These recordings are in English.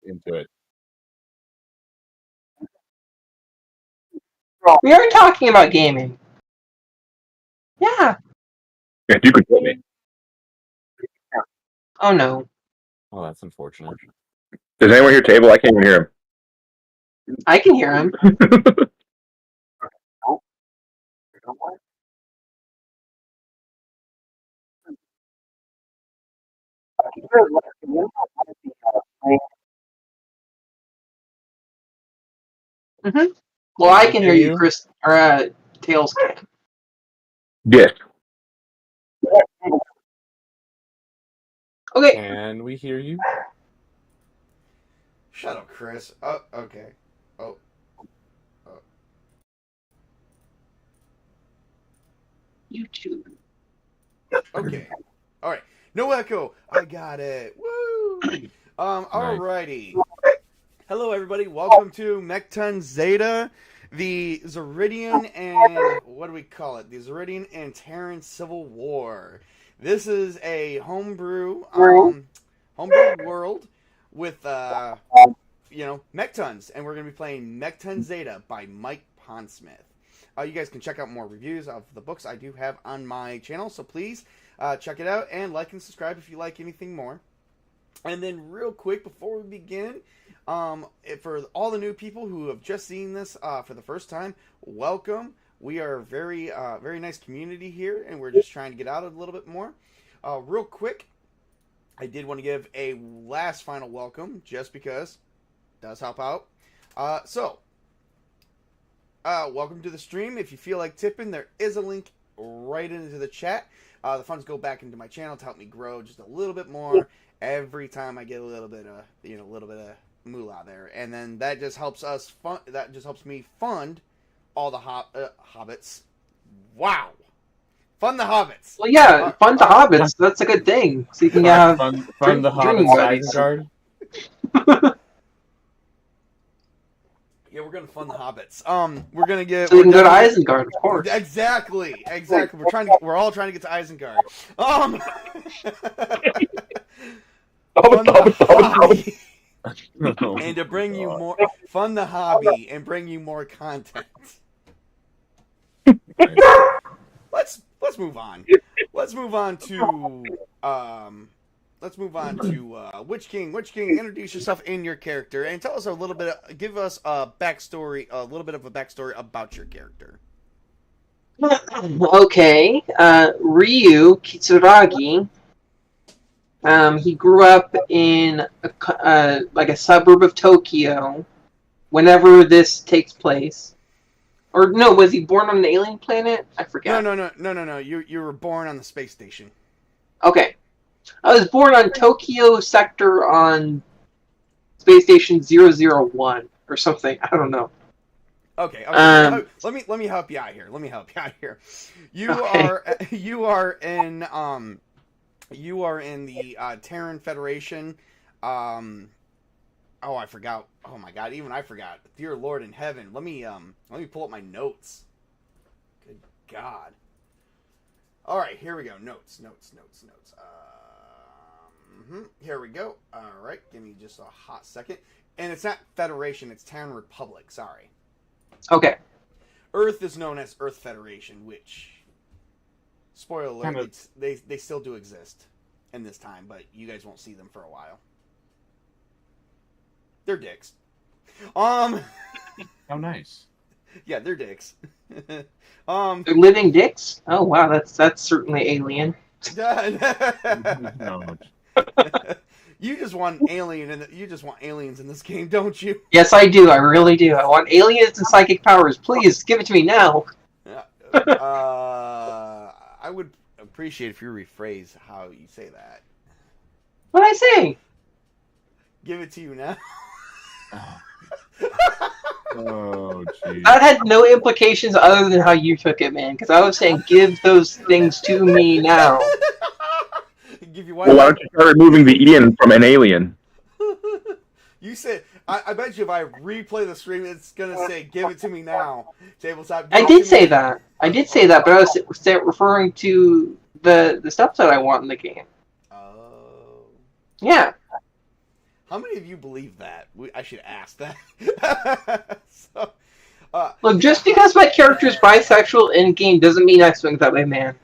Into it. We are talking about gaming. Yeah. If you could hear me. Oh no. Oh, that's unfortunate. Does anyone hear Table? I can't even hear him. I can hear him. Mm-hmm. Well, I can hear you, Chris, or Tails can. Yes. Okay. Can we hear you? Shut up, Chris. Oh, okay. Oh. YouTube. Okay. All right. No echo. I got it. Woo! Alrighty. Hello, everybody. Welcome to Mekton Zeta, the Zeridian and what do we call it? The Zeridian and Terran Civil War. This is a homebrew world with Mektons, and we're gonna be playing Mekton Zeta by Mike Pondsmith. You guys can check out more reviews of the books I do have on my channel, so please check it out and like and subscribe if you like anything more. And then real quick before we begin, for all the new people who have just seen this for the first time, welcome. We are a very nice community here, and we're just trying to get out a little bit more. Real quick, I did want to give a last final welcome, just because it does help out. Welcome to the stream. If you feel like tipping, there is a link right into the chat. The funds go back into my channel to help me grow just a little bit more every time I get a little bit of moolah there, and then that just helps us fund. That just helps me fund all the hobbits. Wow, fund the hobbits. Well, yeah, fund the hobbits. That's a good thing. So you can have fund the hobbits Isengard. Yeah, we're gonna fund the hobbits. We're gonna get. So we can go to Isengard, of course. Exactly. We're all trying to get to Isengard. And to bring you more, fund the hobby and bring you more content. Let's move on. Let's move on to let's move on to Witch King. Witch King, introduce yourself and your character, and tell us a little bit. Give us a backstory, a little bit of a backstory about your character. Okay, Ryu Kitsuragi. He grew up in like a suburb of Tokyo. Whenever this takes place, or no, was he born on an alien planet? I forget. No. You were born on the space station. Okay, I was born on Tokyo sector on Space Station 001 or something. I don't know. Okay. Let me help you out here. You are in the Terran Federation. Oh, I forgot. Oh my God, even I forgot. Dear Lord in heaven, let me pull up my notes. Good God. All right, here we go. Notes. Here we go. All right, give me just a hot second. And it's not Federation, it's Terran Republic. Sorry. Okay. Earth is known as Earth Federation, which, spoiler alert, they still do exist in this time, but you guys won't see them for a while. They're dicks. Oh, nice. Yeah, they're dicks. They're living dicks? Oh wow, that's certainly alien. No. You just want aliens in this game, don't you? Yes, I do. I really do. I want aliens and psychic powers. Please give it to me now. I would appreciate if you rephrase how you say that. What'd I say? Give it to you now. Oh, jeez. That had no implications other than how you took it, man. Because I was saying, give those things to me now. Well, why don't you start removing the Ian from an alien? You said, I bet you if I replay the stream, it's going to say, give it to me now. Tabletop. I did say that. But I was referring to the stuff that I want in the game. Oh. Yeah. How many of you believe that? I should ask that. Look, just because my character is bisexual in game doesn't mean I swing that way, man.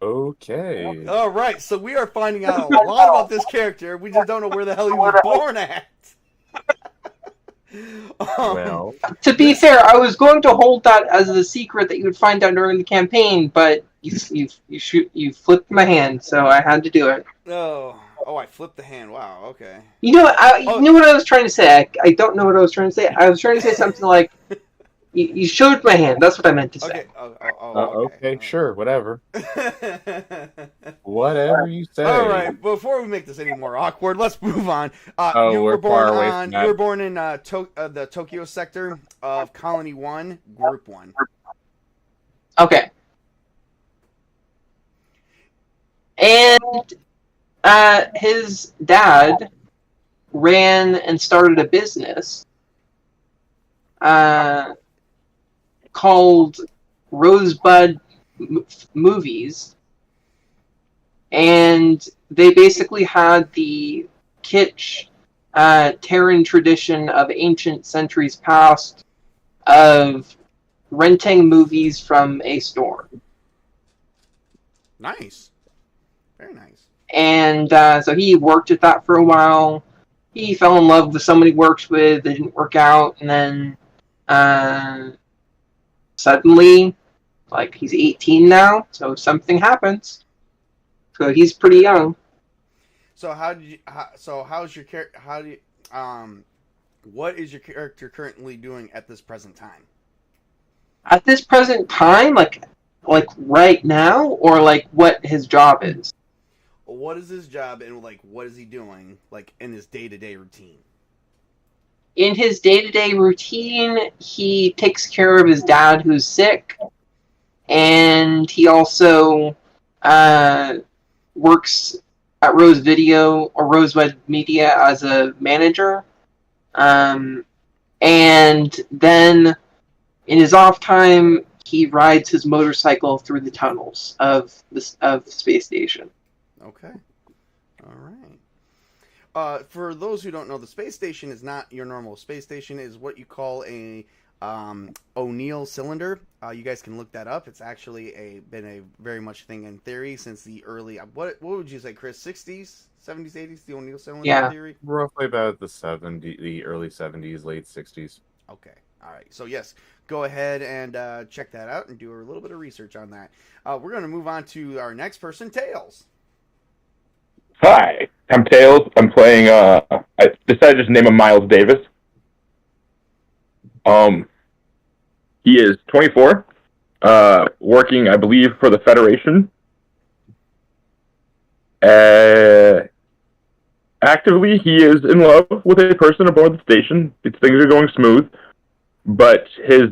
Okay. All right, so we are finding out a lot about this character. We just don't know where the hell he was born at. Well, to be fair, I was going to hold that as a secret that you would find out during the campaign, but you flipped my hand, so I had to do it. Oh, I flipped the hand. Wow. Okay. You know what? You know what I was trying to say. I don't know what I was trying to say. I was trying to say something like, "You showed my hand." That's what I meant to say. Okay. okay, sure, whatever. Whatever you say. All right. Before we make this any more awkward, let's move on. You were born in the Tokyo sector of Colony 1, Group 1. Okay. And his dad ran and started a business called Rosebud Movies, and they basically had the kitsch Terran tradition of ancient centuries past of renting movies from a store. Nice. Very nice. And so he worked at that for a while. He fell in love with someone he worked with. It didn't work out. And then suddenly, like, he's 18 now. So something happens. So he's pretty young. So what is your character currently doing at this present time? At this present time, like right now, or like what his job is? What is his job, and like what is he doing, like in his day-to-day routine? In his day-to-day routine, he takes care of his dad who's sick, and he also works at Rosebud Media as a manager. And then in his off time, he rides his motorcycle through the tunnels of Space Station. Okay. All right. For those who don't know, the space station is not your normal space station. It is what you call a O'Neill cylinder. You guys can look that up. It's actually been a very much thing in theory since the early what would you say, Chris? 60s, 70s, 80s. The O'Neill cylinder Yeah. theory. Roughly about the early 70s, late 60s. Okay. All right. So yes, go ahead and check that out and do a little bit of research on that. We're going to move on to our next person, Tails. Hi, I'm Tails. I'm playing. I decided to just name him Miles Davis. He is 24, working, I believe, for the Federation. Actively, he is in love with a person aboard the station. Things are going smooth, but his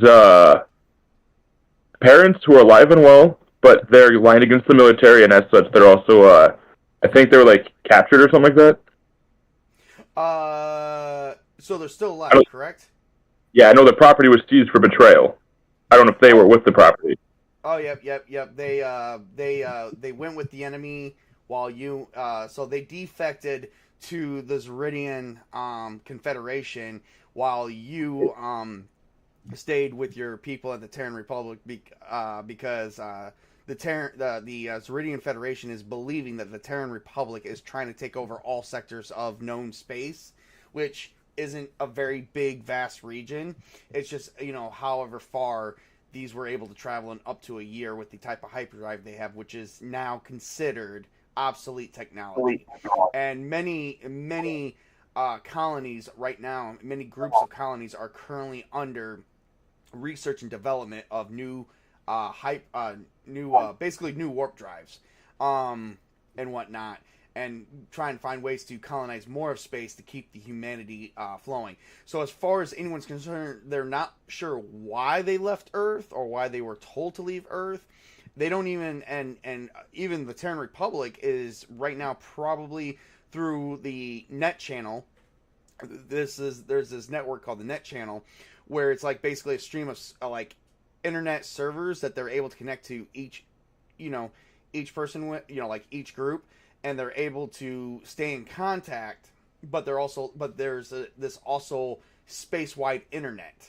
parents, who are alive and well, but they're lined against the military, and as such, they're also, I think they were like captured or something like that. So they're still alive, correct? Yeah, I know the property was seized for betrayal. I don't know if they were with the property. Oh, yep. They went with the enemy while you. So they defected to the Zeridian Confederation while you stayed with your people at the Terran Republic because the Zeridian Federation is believing that the Terran Republic is trying to take over all sectors of known space, which isn't a very big, vast region. It's just, however far these were able to travel in up to a year with the type of hyperdrive they have, which is now considered obsolete technology. And many colonies right now, many groups of colonies are currently under research and development of basically new warp drives, and whatnot, and try and find ways to colonize more of space to keep the humanity flowing. So as far as anyone's concerned, they're not sure why they left Earth or why they were told to leave Earth. They don't even, and even the Terran Republic is right now probably through the net channel. There's this network called the net channel where it's like basically a stream of like internet servers that they're able to connect to each person with, like each group, and they're able to stay in contact, but there's this also space-wide internet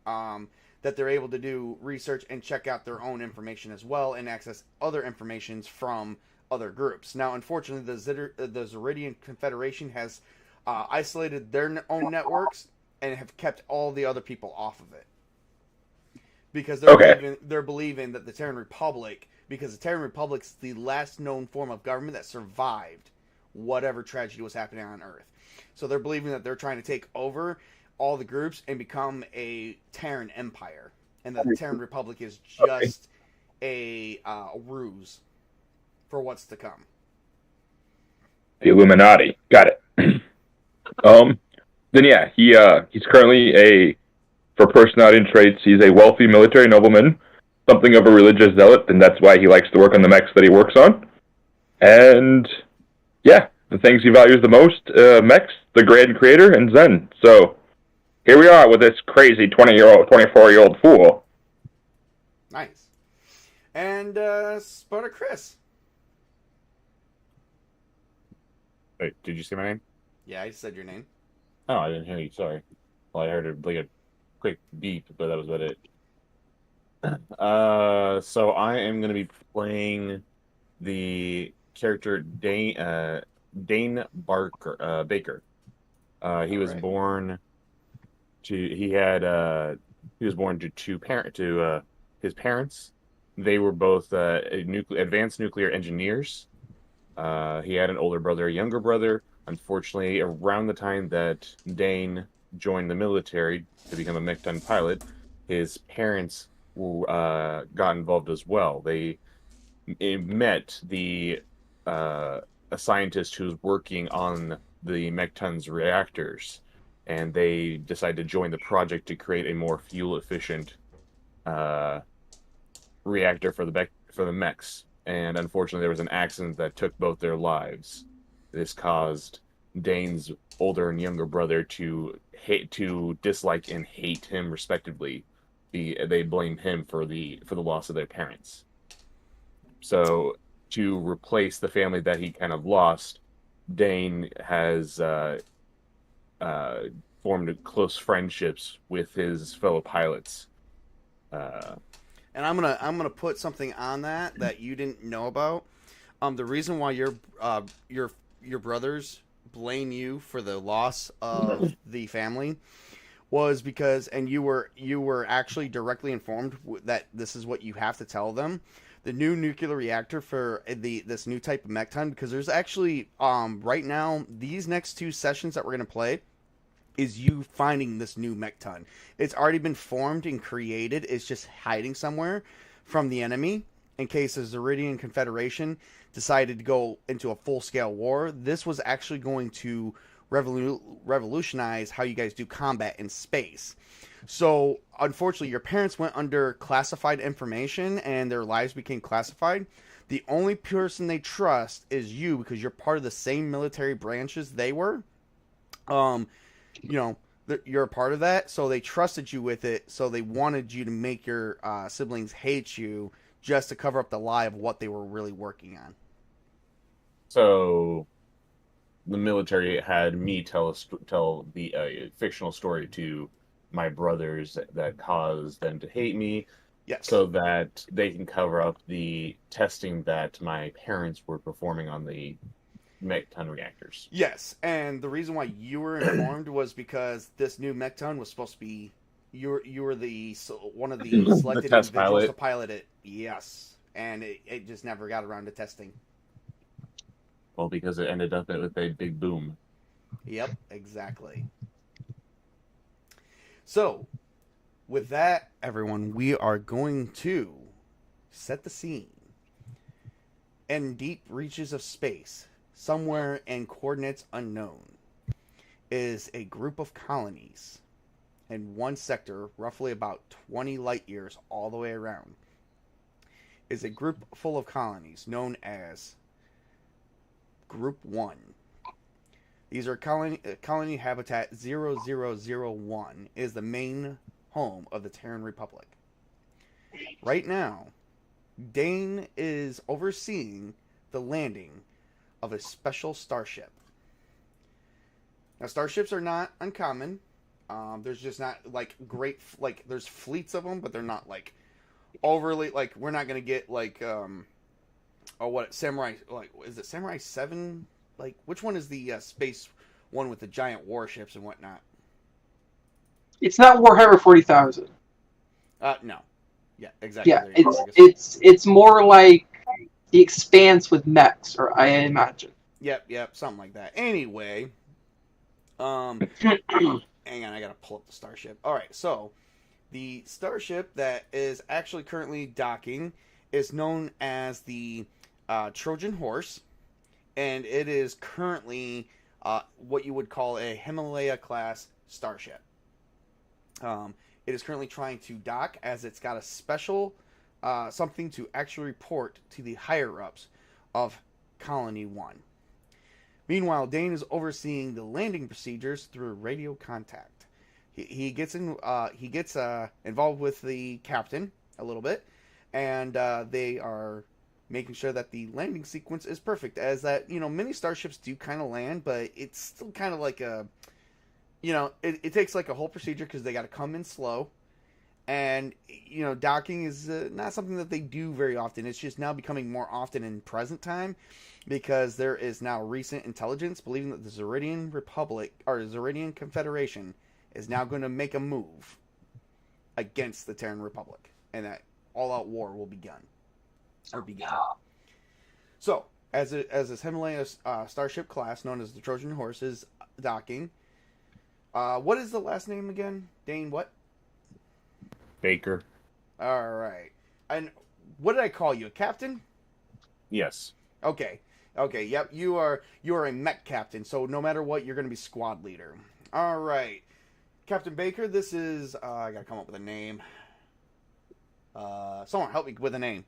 that they're able to do research and check out their own information as well and access other informations from other groups. Now, unfortunately, the Zeridian Confederation has isolated their own networks and have kept all the other people off of it because they're believing that the Terran Republic, because the Terran Republic's the last known form of government that survived whatever tragedy was happening on Earth. So they're believing that they're trying to take over all the groups and become a Terran empire, and that the Terran Republic is just a ruse for what's to come. The Illuminati. Got it. Then yeah, he's currently for personality and traits, he's a wealthy military nobleman, something of a religious zealot, and that's why he likes to work on the mechs that he works on. And yeah, the things he values the most, mechs, the Grand Creator, and Zen. So here we are with this crazy 24-year-old fool. Nice. And Sputter Chris. Wait, did you say my name? Yeah, I said your name. Oh, I didn't hear you. Sorry. Well, I heard like a quick beep, but that was about it. So I am going to be playing the character Dane Baker. He was born to his parents. They were both advanced nuclear engineers. He had an older brother, a younger brother. Unfortunately, around the time that Dane joined the military to become a Mekton pilot, his parents got involved as well. They met a scientist who was working on the Mekton's reactors, and they decided to join the project to create a more fuel-efficient reactor for the mechs. And unfortunately, there was an accident that took both their lives. This caused Dane's older and younger brother to dislike and hate him respectively. They blame him for the loss of their parents. So to replace the family that he kind of lost, Dane has formed close friendships with his fellow pilots. And I'm gonna put something on that you didn't know about. The reason why your brothers blame you for the loss of the family was because, and you were actually directly informed that this is what you have to tell them. The new nuclear reactor for this new type of Mekton, because there's actually right now these next 2 sessions that we're gonna play is you finding this new Mekton. It's already been formed and created. It's just hiding somewhere from the enemy in case the Zeridian Confederation decided to go into a full-scale war. This was actually going to revolutionize how you guys do combat in space. So, unfortunately, your parents went under classified information and their lives became classified. The only person they trust is you because you're part of the same military branches they were. You're a part of that, so they trusted you with it, so they wanted you to make your siblings hate you just to cover up the lie of what they were really working on. So the military had me tell the fictional story to my brothers that caused them to hate me. Yes. So that they can cover up the testing that my parents were performing on the Mekton reactors. Yes, and the reason why you were informed was because this new Mekton was supposed to be you were one of the selected test individuals pilot. to pilot it. Yes, and it just never got around to testing. Well, because it ended up with a big boom. Yep, exactly. So, with that, everyone, we are going to set the scene. In deep reaches of space, somewhere in coordinates unknown, is a group of colonies in one sector, roughly about 20 light years all the way around, is a group full of colonies known as Group 1. These are colony habitat 0001 is the main home of the Terran Republic. Right now, Dane is overseeing the landing of a special starship. Now, starships are not uncommon. There's just not like great, like there's fleets of them, but they're not like overly like we're not gonna get like Samurai, like is it Samurai 7? Like which one is the space one with the giant warships and whatnot? It's not Warhammer 40,000. No. Yeah, exactly. Yeah, There you go, it's more like the Expanse with mechs, or I imagine. Yep, something like that. Anyway, hang on, I gotta pull up the starship. All right, so the starship that is actually currently docking is known as the Trojan Horse, and it is currently what you would call a Himalaya class starship. It is currently trying to dock as it's got a special something to actually report to the higher-ups of Colony 1. Meanwhile, Dane is overseeing the landing procedures through radio contact. He gets involved with the captain a little bit, and they are making sure that the landing sequence is perfect. As that, many starships do kind of land, but it's still kind of like a, it takes like a whole procedure because they got to come in slow. And, docking is not something that they do very often. It's just now becoming more often in present time because there is now recent intelligence believing that the Zeridian Republic, or Zeridian Confederation, is now going to make a move against the Terran Republic. And that all-out war will begin. So, as this Himalaya starship class, known as the Trojan Horse, is docking, what is the last name again? Dane, what? Baker. All right. And what did I call you? A captain? Yes. Okay. Yep. You are a mech captain. So no matter what, you're going to be squad leader. All right, Captain Baker. This is. I got to come up with a name. Someone help me with a name.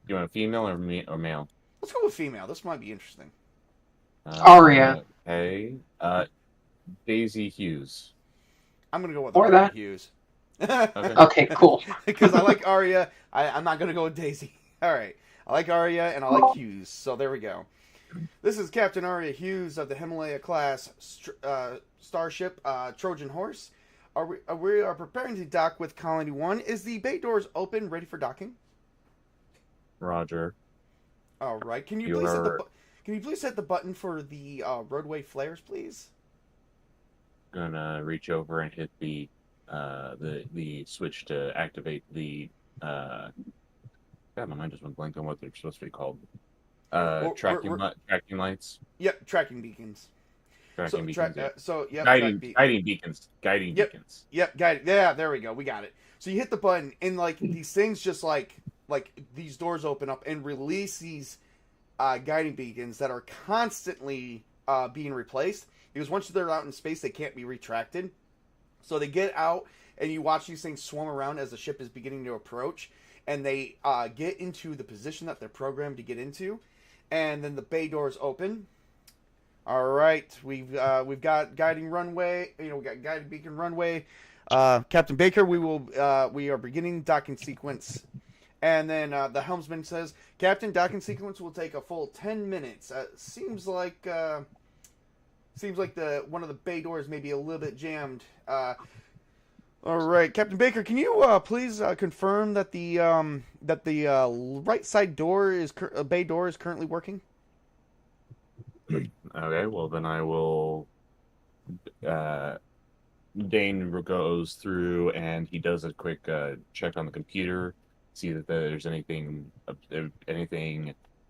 You want a female or male? Let's go with female. This might be interesting. Aria. Okay. Daisy Hughes. I'm going to go with Or Aria that. Hughes. Okay, cool. Because I like Aria. I'm not going to go with Daisy. All right. I like Aria and I like Hughes. So there we go. This is Captain Arya Hughes of the Himalaya-class starship Trojan Horse. We are preparing to dock with Colony 1. Is the bay doors open, ready for docking? Roger. All right. Can you You please are hit the button for the roadway flares, please? gonna reach over and hit the switch to activate the God, my mind just went blank on what they're supposed to be called. Tracking lights. Yep, tracking beacons. Tracking beacons. Yeah. Guiding beacons. Guiding beacons. Yep, guiding. Yeah, there we go. We got it. So you hit the button, and like these things just like these doors open up and release these guiding beacons that are constantly being replaced, because once they're out in space, they can't be retracted. So they get out, and you watch these things swarm around as the ship is beginning to approach, and they get into the position that they're programmed to get into, and then the bay doors open. All right, we've got guiding runway. We got guiding beacon runway. Captain Baker, we are beginning docking sequence. And then the helmsman says, "Captain, docking sequence will take a full 10 minutes. Seems like the one of the bay doors may be a little bit jammed." All right, Captain Baker, can you please confirm that the right side door bay door is currently working? Okay, well then I will. Dane goes through and he does a quick check on the computer, see that there's anything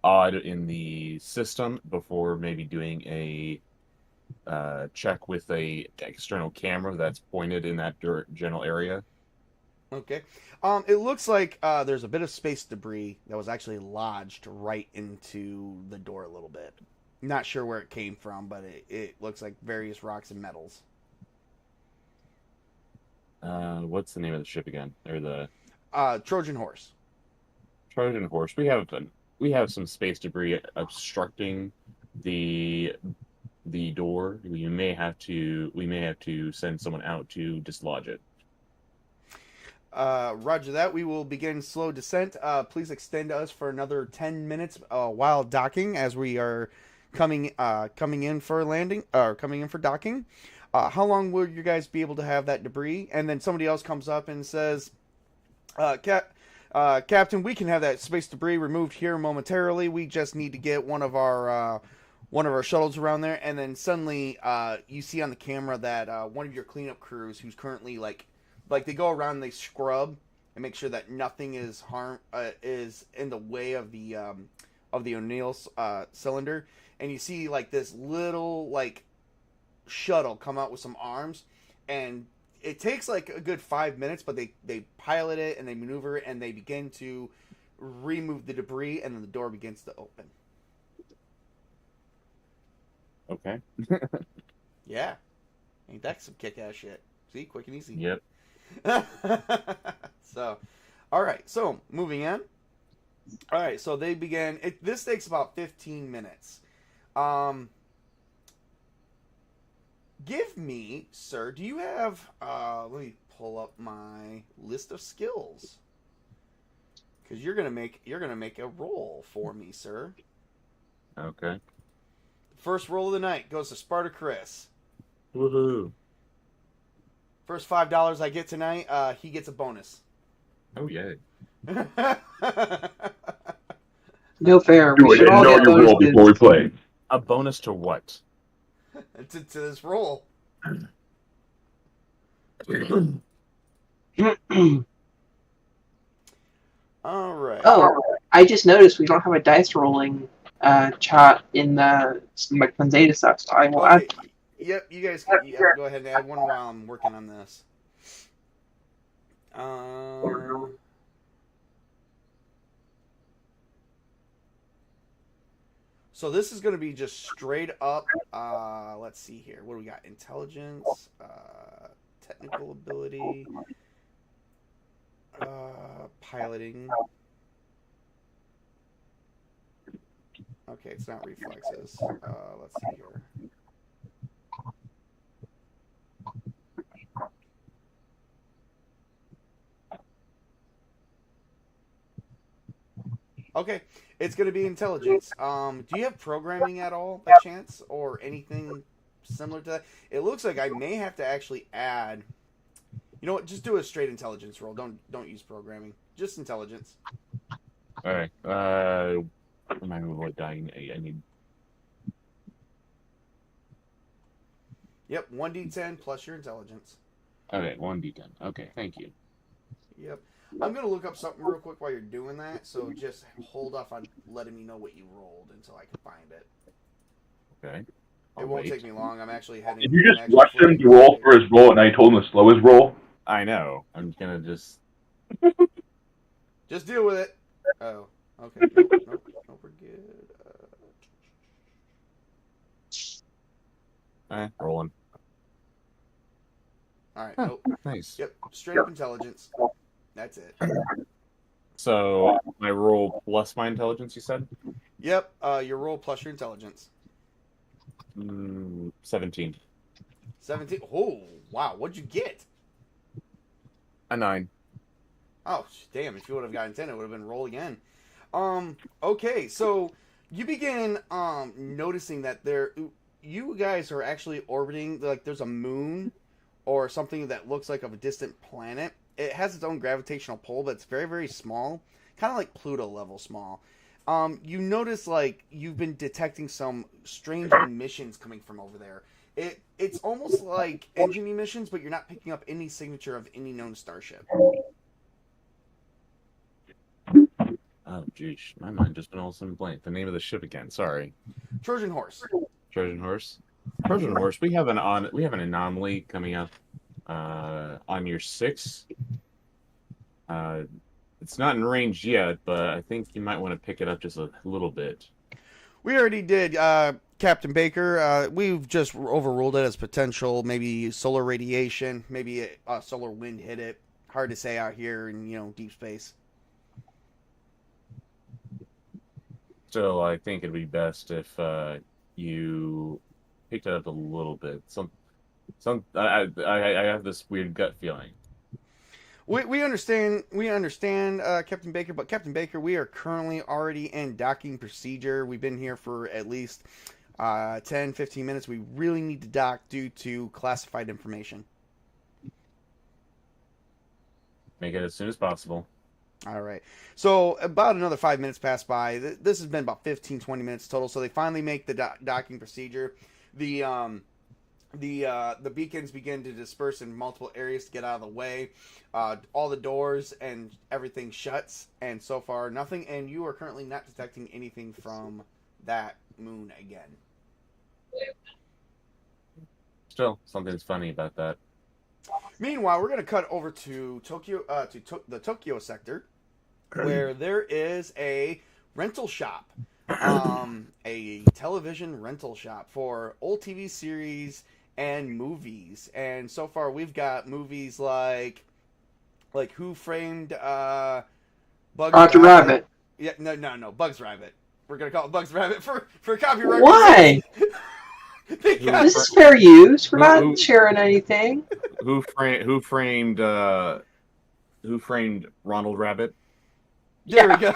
odd in the system before maybe doing a check with a external camera that's pointed in that general area. Okay. It looks like there's a bit of space debris that was actually lodged right into the door a little bit. Not sure where it came from, but it looks like various rocks and metals. What's the name of the ship again? Or the Trojan Horse. Trojan Horse. We have some space debris obstructing the door. We may have to send someone out to dislodge it. Roger that. We will begin slow descent. Please extend us for another 10 minutes while docking, as we are coming in for landing or coming in for docking. How long will you guys be able to have that debris? And then somebody else comes up and says, Captain, we can have that space debris removed here momentarily. We just need to get one of our shuttles around there. And then suddenly you see on the camera that one of your cleanup crews, who's currently like they go around and they scrub and make sure that nothing is in the way of the O'Neill cylinder. And you see like this little like shuttle come out with some arms, and it takes like a good 5 minutes, but they pilot it and they maneuver it and they begin to remove the debris, and then the door begins to open. Okay. Yeah, ain't that some kick-ass shit? See, quick and easy. Yep. So, all right, so moving on. All right, so they began this takes about 15 minutes. Give me, sir, do you have, let me pull up my list of skills. Because you're gonna make a roll for me, sir. Okay. First roll of the night goes to Spartacus. Woohoo. First $5 I get tonight, he gets a bonus. Oh, yay. No fair. Do We it should and all know get your role bonuses. before we play. A bonus to what? to this roll. All right. Oh, I just noticed we don't have a dice rolling chat in the Mekton Zeta stuff, so I will add. Yep, you guys can go ahead and add one while I'm working on this. So this is going to be just straight up, let's see here. What do we got? Intelligence, technical ability, piloting. Okay, it's not reflexes. Let's see here. Okay, it's going to be intelligence. Do you have programming at all, by chance, or anything similar to that? It looks like I may have to actually add. You know what? Just do a straight intelligence roll. Don't use programming. Just intelligence. All right. Remind me what dying I need. Yep, 1d10 plus your intelligence. Okay, 1d10. Okay, thank you. Yep. I'm going to look up something real quick while you're doing that, so just hold off on letting me know what you rolled until I can find it. Okay. It won't take me long. I'm actually heading... Did you just watch him roll for his roll, and I told him to slow his roll? I know. I'm gonna just... Just deal with it. Oh, okay. Nope, we're good. Rolling. Alright, Huh, nope. nice. Yep, straight up intelligence. That's it. So, my roll plus my intelligence, you said? Yep, your roll plus your intelligence. 17. 17. Oh, wow. What'd you get? A 9. Oh, damn. If you would have gotten 10, it would have been roll again. Okay, so you begin noticing that you guys are actually orbiting, like there's a moon or something that looks like of a distant planet. It has its own gravitational pull, but it's very, very small. Kind of like Pluto level small. You notice, like, you've been detecting some strange emissions coming from over there. It's almost like engine emissions, but you're not picking up any signature of any known starship. Oh, jeez. My mind just went all of a sudden blank. The name of the ship again. Sorry. Trojan Horse. Trojan Horse. Trojan Horse. We have an anomaly coming up on your 6. It's not in range yet, but I think you might want to pick it up just a little bit. We already did, Captain Baker. We've just overruled it as potential, maybe solar radiation, maybe a solar wind hit it. Hard to say out here in, deep space. Still, I think it'd be best if you picked it up a little bit. I have this weird gut feeling. We understand, Captain Baker, but Captain Baker, we are currently already in docking procedure. We've been here for at least 10, 15 minutes. We really need to dock due to classified information. Make it as soon as possible. All right. So about another 5 minutes pass by. This has been about 15, 20 minutes total. So they finally make the docking procedure. The beacons begin to disperse in multiple areas to get out of the way. All the doors and everything shuts, and so far nothing. And you are currently not detecting anything from that moon again. Still, something's funny about that. Meanwhile, we're going to cut over to Tokyo, the Tokyo sector, where there is a rental shop, a television rental shop for old TV series and movies. And so far, we've got movies like Who Framed Bugs Roger Rabbit. Yeah, no, Bugs Rabbit. We're gonna call it Bugs Rabbit for copyright. Why? This is fair use. We're not sharing anything. Who framed Ronald Rabbit? There we go.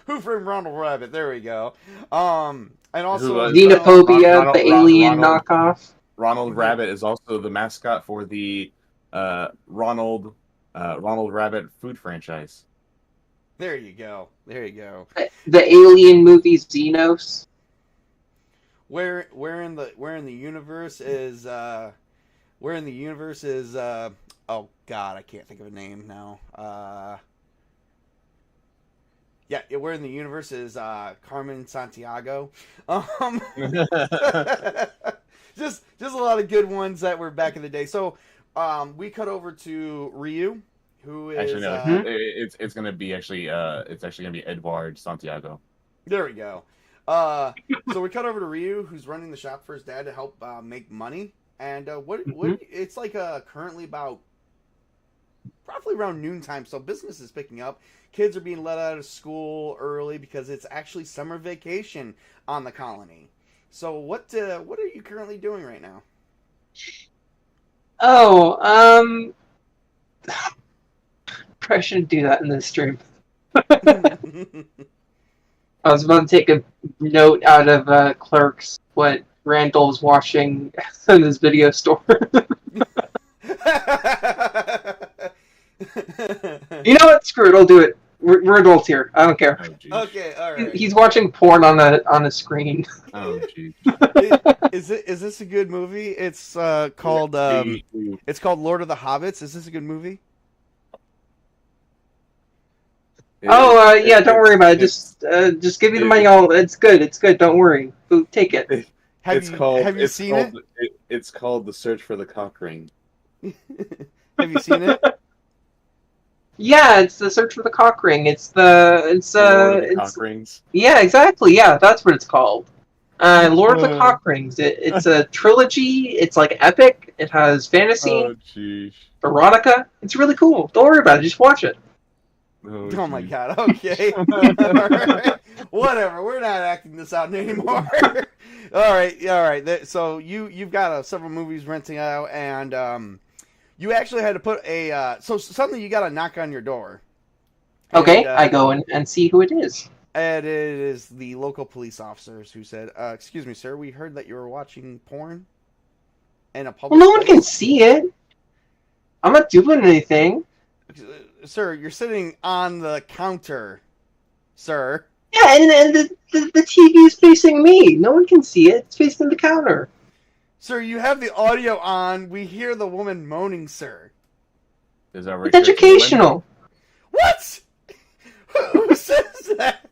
Who Framed Ronald Rabbit? There we go. And also Xenophobia, the alien knockoff. Ronald Rabbit is also the mascot for the Ronald Rabbit food franchise. There you go. The alien movie Xenos. Where in the universe is oh god, I can't think of a name now. Where in the universe is Carmen Santiago. Just a lot of good ones that were back in the day. So we cut over to Ryu, who is actually no, it's gonna be it's gonna be Edward Santiago. There we go. So we cut over to Ryu, who's running the shop for his dad to help make money. And what it's like currently about roughly around noontime, so business is picking up. Kids are being let out of school early because it's actually summer vacation on the colony. So what are you currently doing right now? Oh, probably shouldn't do that in this stream. I was about to take a note out of Clerks, what Randall was watching in his video store. You know what? Screw it. I'll do it. We're adults here. I don't care. Oh, geez. Okay, all right. He's watching porn on a screen. Oh, geez. Is this a good movie? It's called it's called Lord of the Hobbits. Is this a good movie? Yeah. Don't worry about it. Just give me the money. It's good. It's good. Don't worry. Take it. Have you seen it? It's called The Search for the Cock Ring. Have you seen it? Yeah, it's the Search for the Cock Ring. It's Cock Rings. Yeah, exactly. Yeah, that's what it's called. Lord of the Cock Rings. It's a trilogy. It's like epic. It has fantasy, Oh, jeez. erotica. It's really cool. Don't worry about it. Just watch it. Oh my god, okay. Alright. Whatever, we're not acting this out anymore. Alright. So you've got several movies renting out, and you actually had to put so suddenly you got a knock on your door. Okay, And, I go in and see who it is. And it is the local police officers who said, excuse me, sir, we heard that you were watching porn in a public Well, no one place." can see it. I'm not doing anything. Sir, you're sitting on the counter, sir. Yeah, and the TV is facing me. No one can see it. It's facing the counter. Sir, you have the audio on. We hear the woman moaning, sir. Is that It's educational. What? Who says that?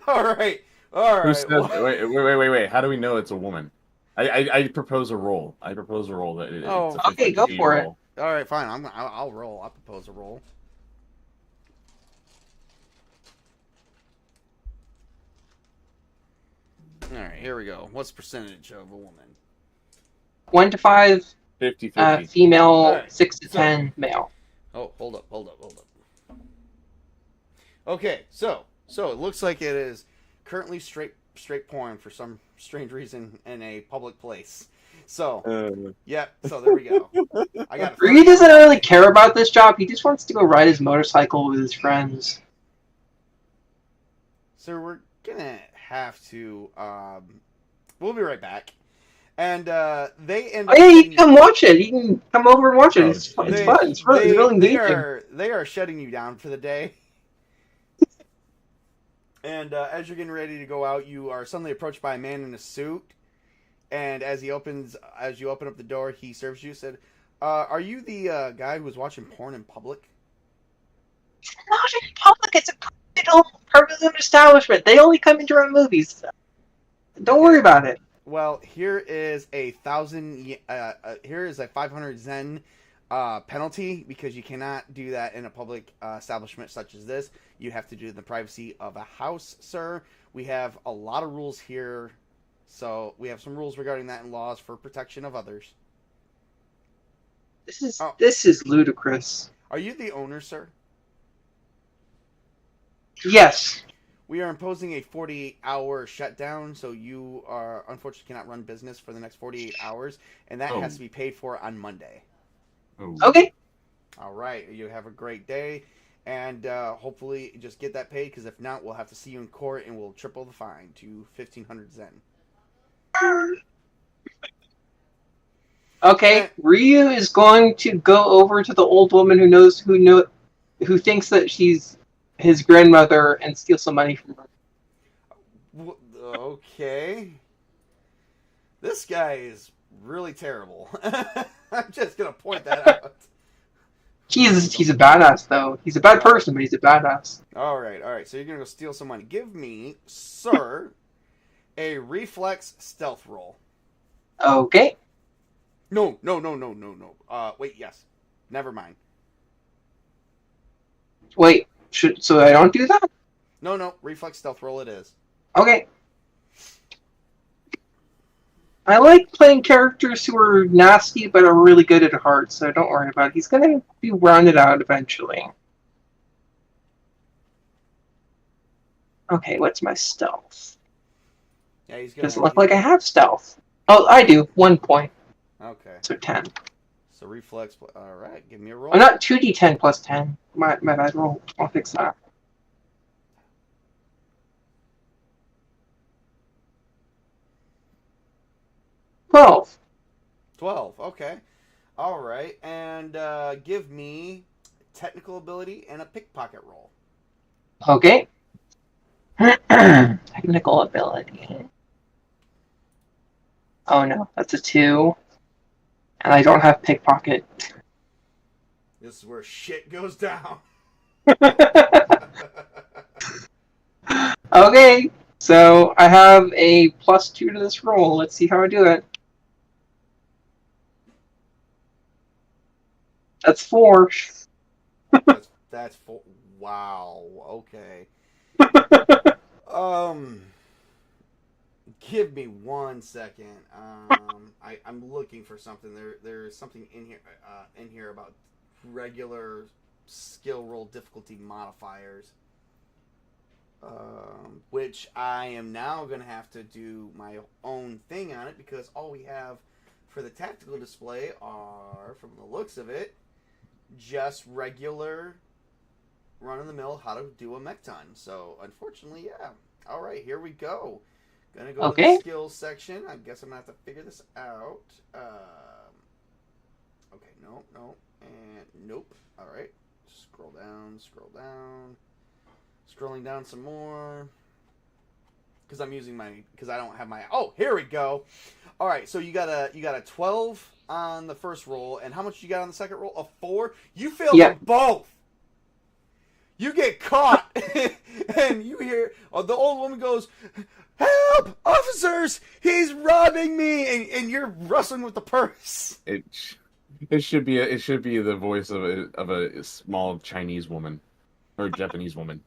All right. Who says? Wait. How do we know it's a woman? I propose a roll. That it's a Okay, go 50 for it. roll. All right, fine. I'll roll. I'll propose a roll. All right, here we go. What's the percentage of a woman? 1 to 5, 50-50. female. Alright, 6 to so- 10, male. Oh, hold up. Okay, so it looks like it is currently straight porn for some strange reason in a public place. So, yeah, so there we go. I got. He doesn't really care about this job. He just wants to go ride his motorcycle with his friends. So we're gonna have to. We'll be right back. And they end. Oh yeah, you can come watch it. You can come over and watch it. It's fun. They- It's really engaging. They are shutting you down for the day. And as you're getting ready to go out, you are suddenly approached by a man in a suit. And as you open up the door, he serves you. Said, "Are you the guy who was watching porn in public?" Not in public. It's a privately owned establishment. They only come in during movies. Don't worry about it. Well, here is a 500 Zen penalty because you cannot do that in a public establishment such as this. You have to do it in the privacy of a house, sir. We have a lot of rules here, so we have some rules regarding that and laws for protection of others. This is ludicrous. Are you the owner, sir? Yes. We are imposing a 48-hour shutdown, so you are unfortunately cannot run business for the next 48 hours, and that has to be paid for on Monday. Oh. Okay. All right. You have a great day, and hopefully just get that paid, because if not, we'll have to see you in court, and we'll triple the fine to 1,500 Zen. Okay. Ryu is going to go over to the old woman who thinks that she's his grandmother and steal some money from her. Okay. This guy is really terrible. I'm just gonna point that out. He's a badass though. He's a bad person, but he's a badass. All right. So you're gonna go steal some money. Give me, sir, a reflex stealth roll. Okay. No. Wait, yes. Never mind. Wait. So I don't do that? No. Reflex stealth roll it is. Okay. I like playing characters who are nasty but are really good at heart, so don't worry about it. He's gonna be rounded out eventually. Okay, what's my stealth? Yeah, he's gonna. Doesn't look like I have stealth. Oh, I do. 1 point. Okay. So 10. So reflex. All right. Give me a roll. Oh, not 2d10 plus 10. My bad roll. I'll fix that. 12. 12. Okay. All right. And give me technical ability and a pickpocket roll. Okay. Technical ability. Oh no, that's a 2. And I don't have pickpocket. This is where shit goes down. Okay, so I have a +2 to this roll. Let's see how I do it. That's 4. That's full. Wow. Okay. Give me 1 second. I'm looking for something. There's something in here about regular skill roll difficulty modifiers. Which I am now going to have to do my own thing on it, because all we have for the tactical display are, from the looks of it, just regular run-of-the-mill how to do a Mekton. So, unfortunately, yeah. All right, here we go. Gonna go to the skills section. I guess I'm going to have to figure this out. Okay, no, and nope. All right, scroll down. Scrolling down some more. Because I'm using because I don't have my... Oh, here we go. All right, so you got a 12 on the first roll, and how much you got on the second roll? A 4? You failed them both. You get caught, and you hear the old woman goes, "Help, officers! He's robbing me!" And you're wrestling with the purse. It should be the voice of a small Chinese woman or Japanese woman.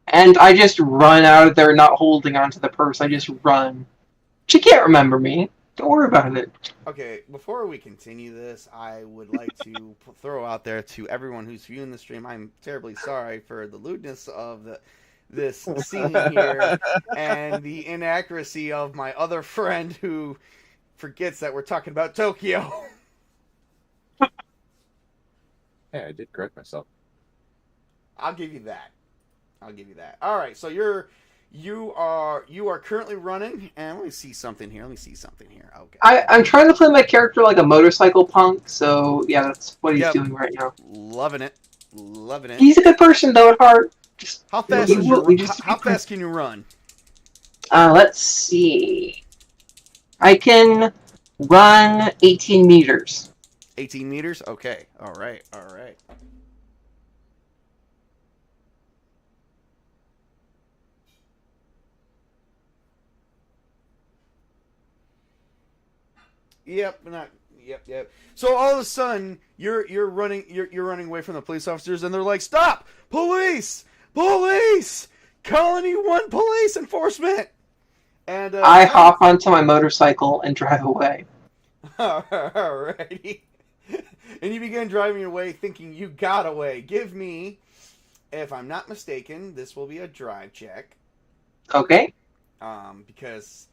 And I just run out of there, not holding onto the purse. I just run. She can't remember me. Don't worry about it. Okay, before we continue this, I would like to throw out there to everyone who's viewing the stream, I'm terribly sorry for the lewdness of this scene here and the inaccuracy of my other friend who forgets that we're talking about Tokyo. Hey, I did correct myself. I'll give you that. All right, so you are currently running, and let me see something here. Okay. I'm trying to play my character like a motorcycle punk, so yeah, that's what he's doing right now. Loving it. He's a good person though at heart. Just how fast how fast can you run? Let's see. I can run 18 meters. 18 meters? Okay. All right. Yep. So all of a sudden, you're running away from the police officers, and they're like, "Stop! Police! Colony 1 police enforcement!" And I hop onto my motorcycle and drive away. Alrighty. And you begin driving away, thinking you got away. Give me, if I'm not mistaken, this will be a drive check. Okay. Because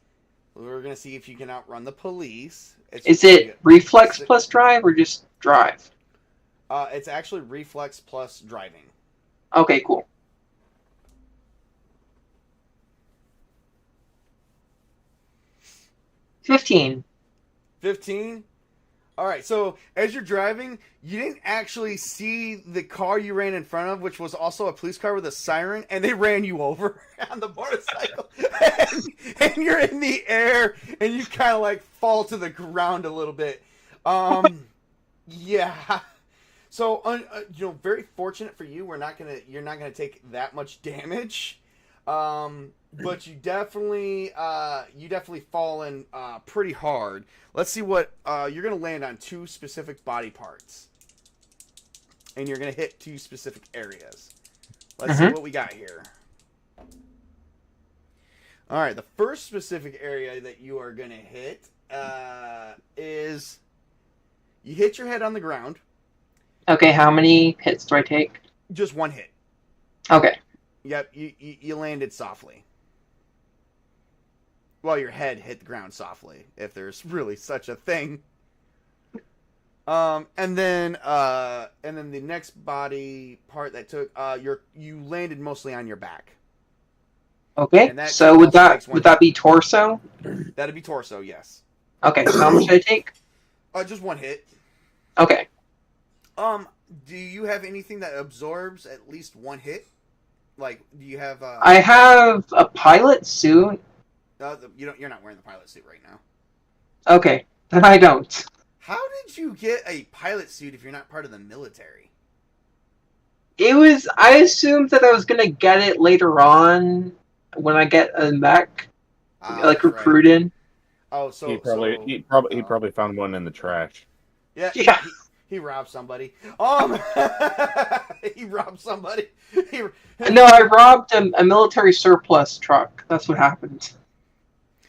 we're gonna see if you can outrun the police. Is it reflex plus drive or just drive? It's actually reflex plus driving. Okay, cool. 15. 15? Alright, so as you're driving, you didn't actually see the car you ran in front of, which was also a police car with a siren, and they ran you over on the motorcycle. and you're in the air, and you kind of like fall to the ground a little bit. Yeah. So, very fortunate for you, you're not gonna take that much damage. But you definitely fallen pretty hard. Let's see what you're gonna land on 2 specific body parts, and you're gonna hit 2 specific areas. Let's see what we got here. All right, the first specific area that you are gonna hit is you hit your head on the ground. Okay, how many hits do I take? Just 1 hit. Okay. Yep, you landed softly. Well, your head hit the ground softly, if there's really such a thing. And then the next body part that took you landed mostly on your back. Okay. So would that be torso? That'd be torso, yes. Okay, so how much did I take? Just one hit. Okay. Do you have anything that absorbs at least one hit? Like, do you have? I have a pilot suit. You're not wearing the pilot suit right now. Okay, then I don't. How did you get a pilot suit if you're not part of the military? I assumed that I was gonna get it later on when I get a mech, like recruited. Right. Oh, so he probably found one in the trash. Yeah. Yeah. He robbed somebody. He robbed somebody. No, I robbed a military surplus truck. That's what happened.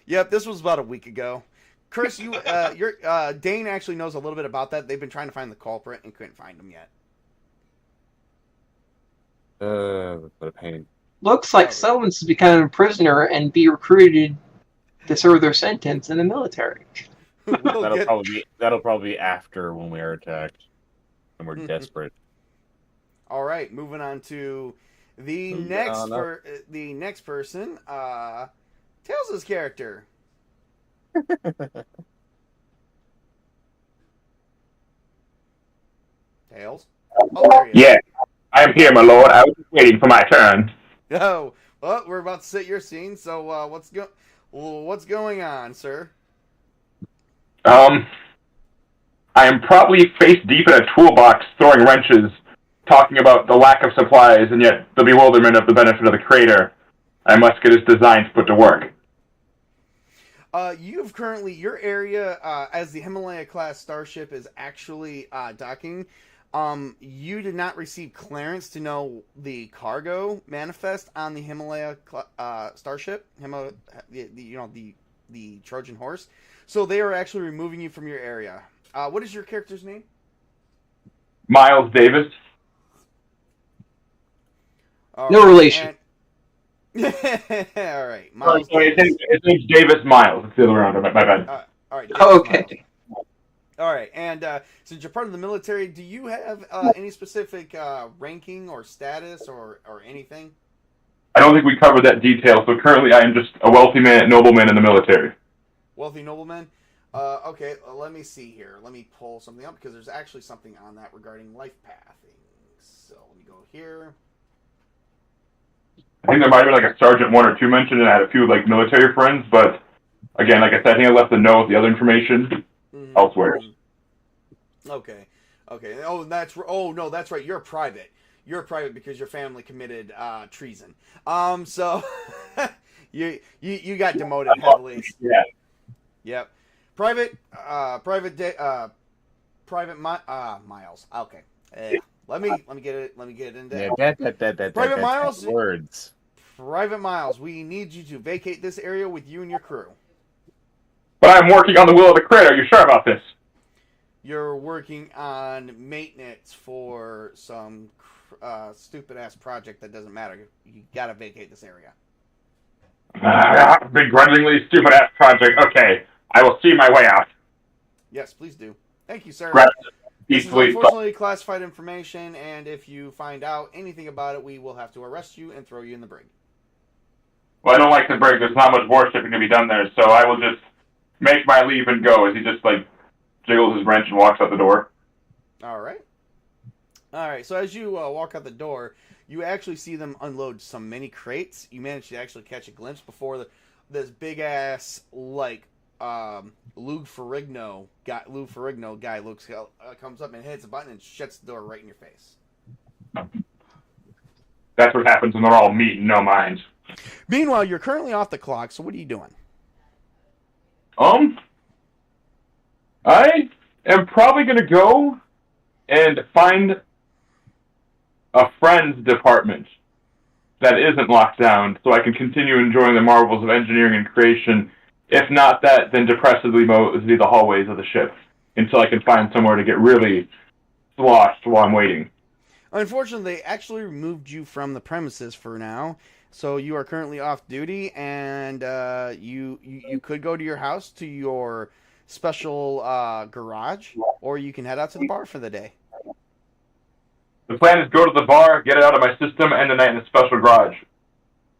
Yep, this was about a week ago. Chris, Dane actually knows a little bit about that. They've been trying to find the culprit and couldn't find him yet. What a pain. Looks like someone's become a prisoner and be recruited to serve their sentence in the military. That'll probably be after when we are attacked and we're desperate. All right, moving on to the next person. Tails' character. Tails. Oh, there he is. Yeah, I am here, my lord. I was just waiting for my turn. Oh, well, we're about to set your scene. So, what's going on, sir? I am probably face deep in a toolbox, throwing wrenches, talking about the lack of supplies, and yet the bewilderment of the benefit of the crater. I must get his designs put to work. You've currently your area as the Himalaya class starship is actually docking. You did not receive clearance to know the cargo manifest on the Himalaya starship, the Trojan horse. So they are actually removing you from your area. What is your character's name? Miles Davis. No relation. All right. Miles. Sorry, his name's Davis Miles. It's the other way around. My bad. All right. Oh, okay. Miles. All right. And since you're part of the military, do you have any specific ranking or status or anything? I don't think we covered that detail. So currently, I am just a wealthy nobleman in the military. Wealthy nobleman. Okay. Let me see here. Let me pull something up because there's actually something on that regarding life pathing. So let me go here. I think there might have been like a Sergeant 1 or 2 mentioned, and I had a few like military friends, but again, like I said, I think I left the note with the other information elsewhere. Okay. Oh, no, that's right. You're private. You're private because your family committed treason. So you got demoted heavily. Yeah. Yep. Private Miles. Okay. Let me get it in there. Private Miles. Words. Private Miles, we need you to vacate this area with you and your crew. But I'm working on the will of the crater. Are you sure about this? You're working on maintenance for some stupid ass project that doesn't matter. You gotta vacate this area. Begrudgingly stupid ass project. Okay, I will see my way out. Yes, please do. Thank you, sir. This is unfortunately classified information, and if you find out anything about it, we will have to arrest you and throw you in the brig. Well, I don't like the brig. There's not much warshipping to be done there, so I will just make my leave and go as he just, like, jiggles his wrench and walks out the door. All right. So as you walk out the door, you actually see them unload some mini crates. You manage to actually catch a glimpse before this big-ass, like, Lou Ferrigno guy comes up and hits a button and shuts the door right in your face. That's what happens when they're all meat and no minds. Meanwhile, you're currently off the clock, so what are you doing? I am probably going to go and find a friend's department that isn't locked down so I can continue enjoying the marvels of engineering and creation. If not that, then depressively mosey the hallways of the ship until I can find somewhere to get really sloshed while I'm waiting. Unfortunately, they actually removed you from the premises for now, so you are currently off duty, and you could go to your house, to your special garage, or you can head out to the bar for the day. The plan is go to the bar, get it out of my system, end the night in a special garage.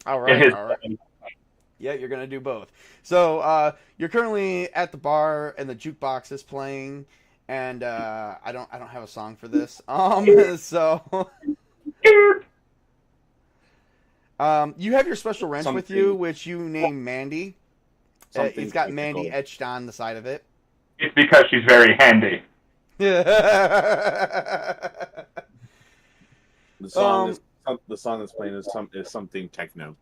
All right. Yeah, you're gonna do both. So you're currently at the bar and the jukebox is playing, and I don't have a song for this. So you have your special wrench with you, which you name Mandy. It's got technical. Mandy etched on the side of it. It's because she's very handy. The song that's playing is something techno.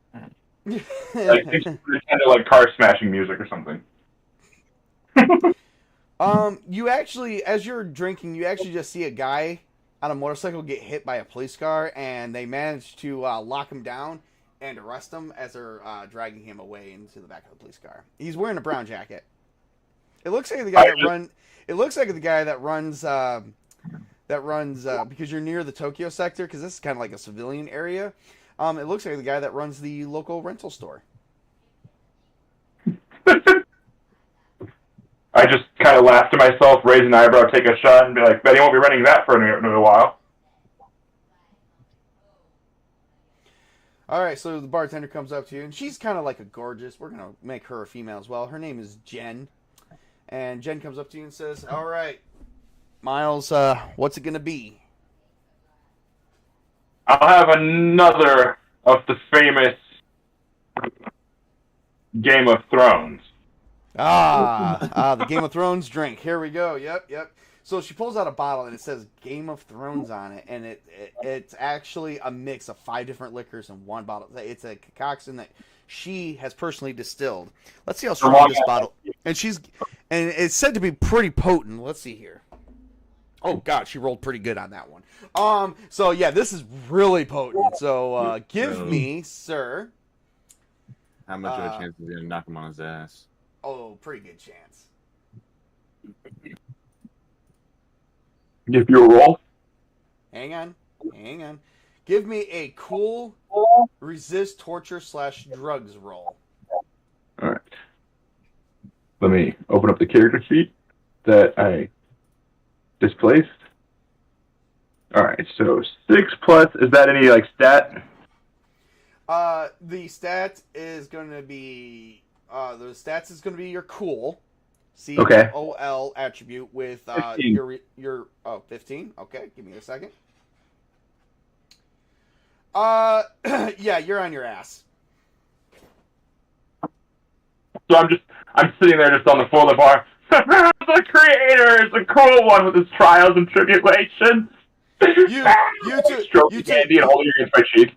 Like it's kind of like car smashing music or something. You actually, as you're drinking, you actually just see a guy on a motorcycle get hit by a police car, and they manage to lock him down and arrest him as they're dragging him away into the back of the police car. He's wearing a brown jacket. It looks like the guy that runs. It looks like the guy that runs. Because you're near the Tokyo sector, because this is kind of like a civilian area. It looks like the guy that runs the local rental store. I just kind of laugh to myself, raise an eyebrow, take a shot, and be like, "Bet he won't be running that for another while." All right, so the bartender comes up to you, and she's kind of like a gorgeous. We're gonna make her a female as well. Her name is Jen, and Jen comes up to you and says, "All right, Miles, what's it gonna be?" I'll have another of the famous Game of Thrones. The Game of Thrones drink. Here we go. Yep. So she pulls out a bottle and it says Game of Thrones on it, and it's actually a mix of 5 different liquors in one bottle. It's a concoction that she has personally distilled. Let's see how strong this bottle. And it's said to be pretty potent. Let's see here. Oh God, she rolled pretty good on that one. So yeah, this is really potent. So give me, sir. How much of a chance is he gonna knock him on his ass? Oh, pretty good chance. Give you a roll. Hang on. Give me a cool resist torture / drugs roll. All right. Let me open up the character sheet that I displaced. All right. So 6+. Is that any like stat? The stat is going to be your cool. Okay. COL attribute with 15. your 15. Okay, give me a second. Yeah, you're on your ass. So I'm sitting there just on the floor of the bar. The creator is a cool one with his trials and tribulations. You candy and holding your spreadsheet.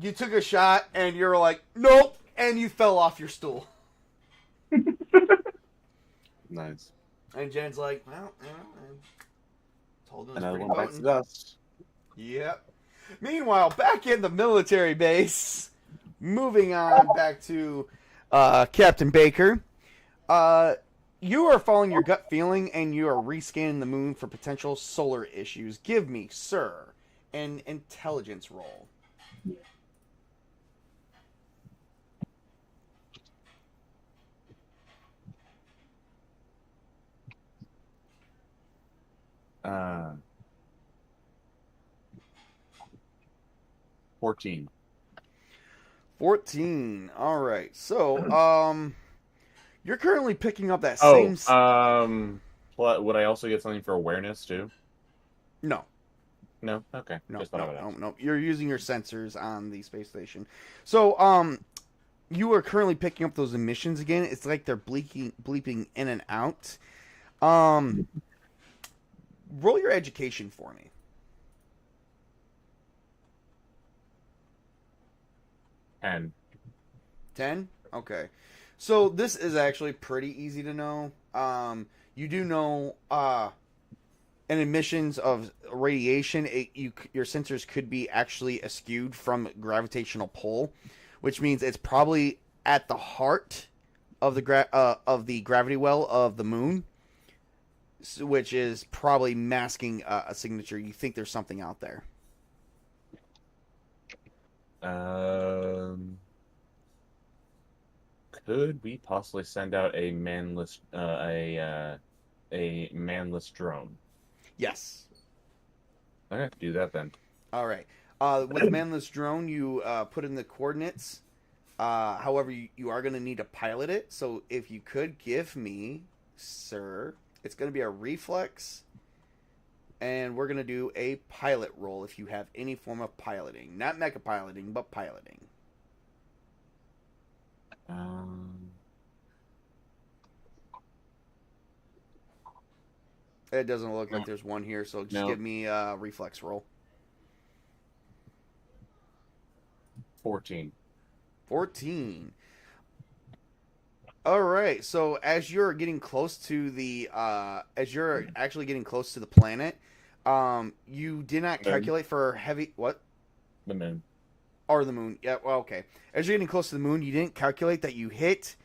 You took a shot and you're like, nope, and you fell off your stool. Nice. And Jen's like, well, I told him it's Another pretty one bites the potent. dust. Yep. Meanwhile, back in the military base, moving on back to Captain Baker. You are following your gut feeling, and you are rescanning the moon for potential solar issues. Give me, sir, an intelligence roll. Uh, 14. 14. All right. So, you're currently picking up that same. Would I also get something for awareness too? No. No. Okay. Just thought I would ask. No. You're using your sensors on the space station. So, you are currently picking up those emissions again. It's like they're bleeping in and out. Roll your education for me. 10. 10? Okay. So this is actually pretty easy to know. You do know in emissions of radiation, your sensors could be actually askewed from gravitational pull, which means it's probably at the heart of the gravity well of the moon, which is probably masking a signature. You think there's something out there. Could we possibly send out a manless drone? Yes. Okay, do that then. All right. With manless drone, you put in the coordinates However, you are going to need to pilot it. So if you could give me, sir, it's going to be a reflex. And we're going to do a pilot roll if you have any form of piloting. Not mecha piloting, but piloting. It doesn't look like there's one here, so just give me a reflex roll. 14. 14. All right. So as you're getting close to the, as you're actually getting close to the planet, you did not calculate for heavy what? The moon. Or the moon. Yeah. Well, okay. As you're getting close to the moon, you didn't calculate that you hit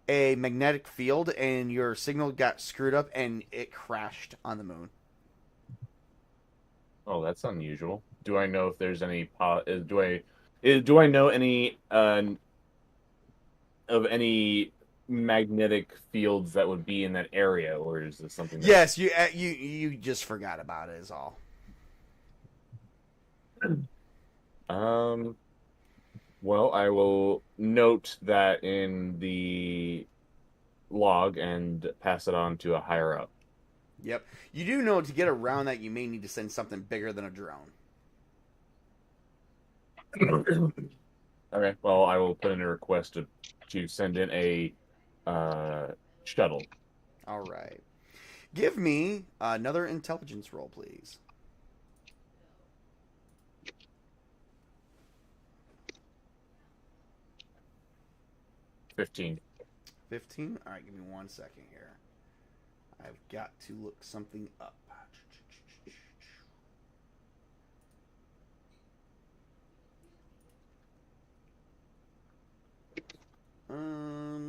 a magnetic field and your signal got screwed up and it crashed on the moon. Oh, that's unusual. Do I know if there's any? Do I know any of any magnetic fields that would be in that area, or is this something? Yes, you just forgot about it. Is all. Well, I will note that in the log and pass it on to a higher up. Yep. You do know to get around that you may need to send something bigger than a drone. Okay. Well, I will put in a request to send in a shuttle. All right. Give me another intelligence roll, please. 15. 15? All right, give me 1 second here. I've got to look something up.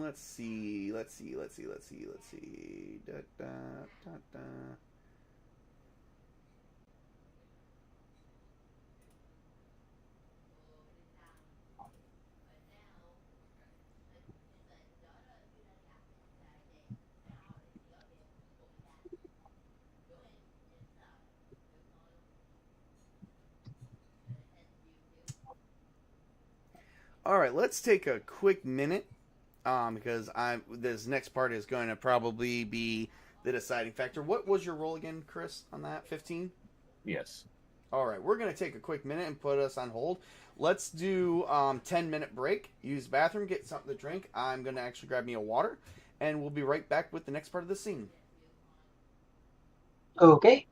Let's see. Da, da, da, da. All right, let's take a quick minute because this next part is going to probably be the deciding factor. What was your roll again, Chris, on that? 15? Yes. All right, we're going to take a quick minute and put us on hold. Let's do 10-minute break, use the bathroom, get something to drink. I'm going to actually grab me a water, and we'll be right back with the next part of the scene. Okay.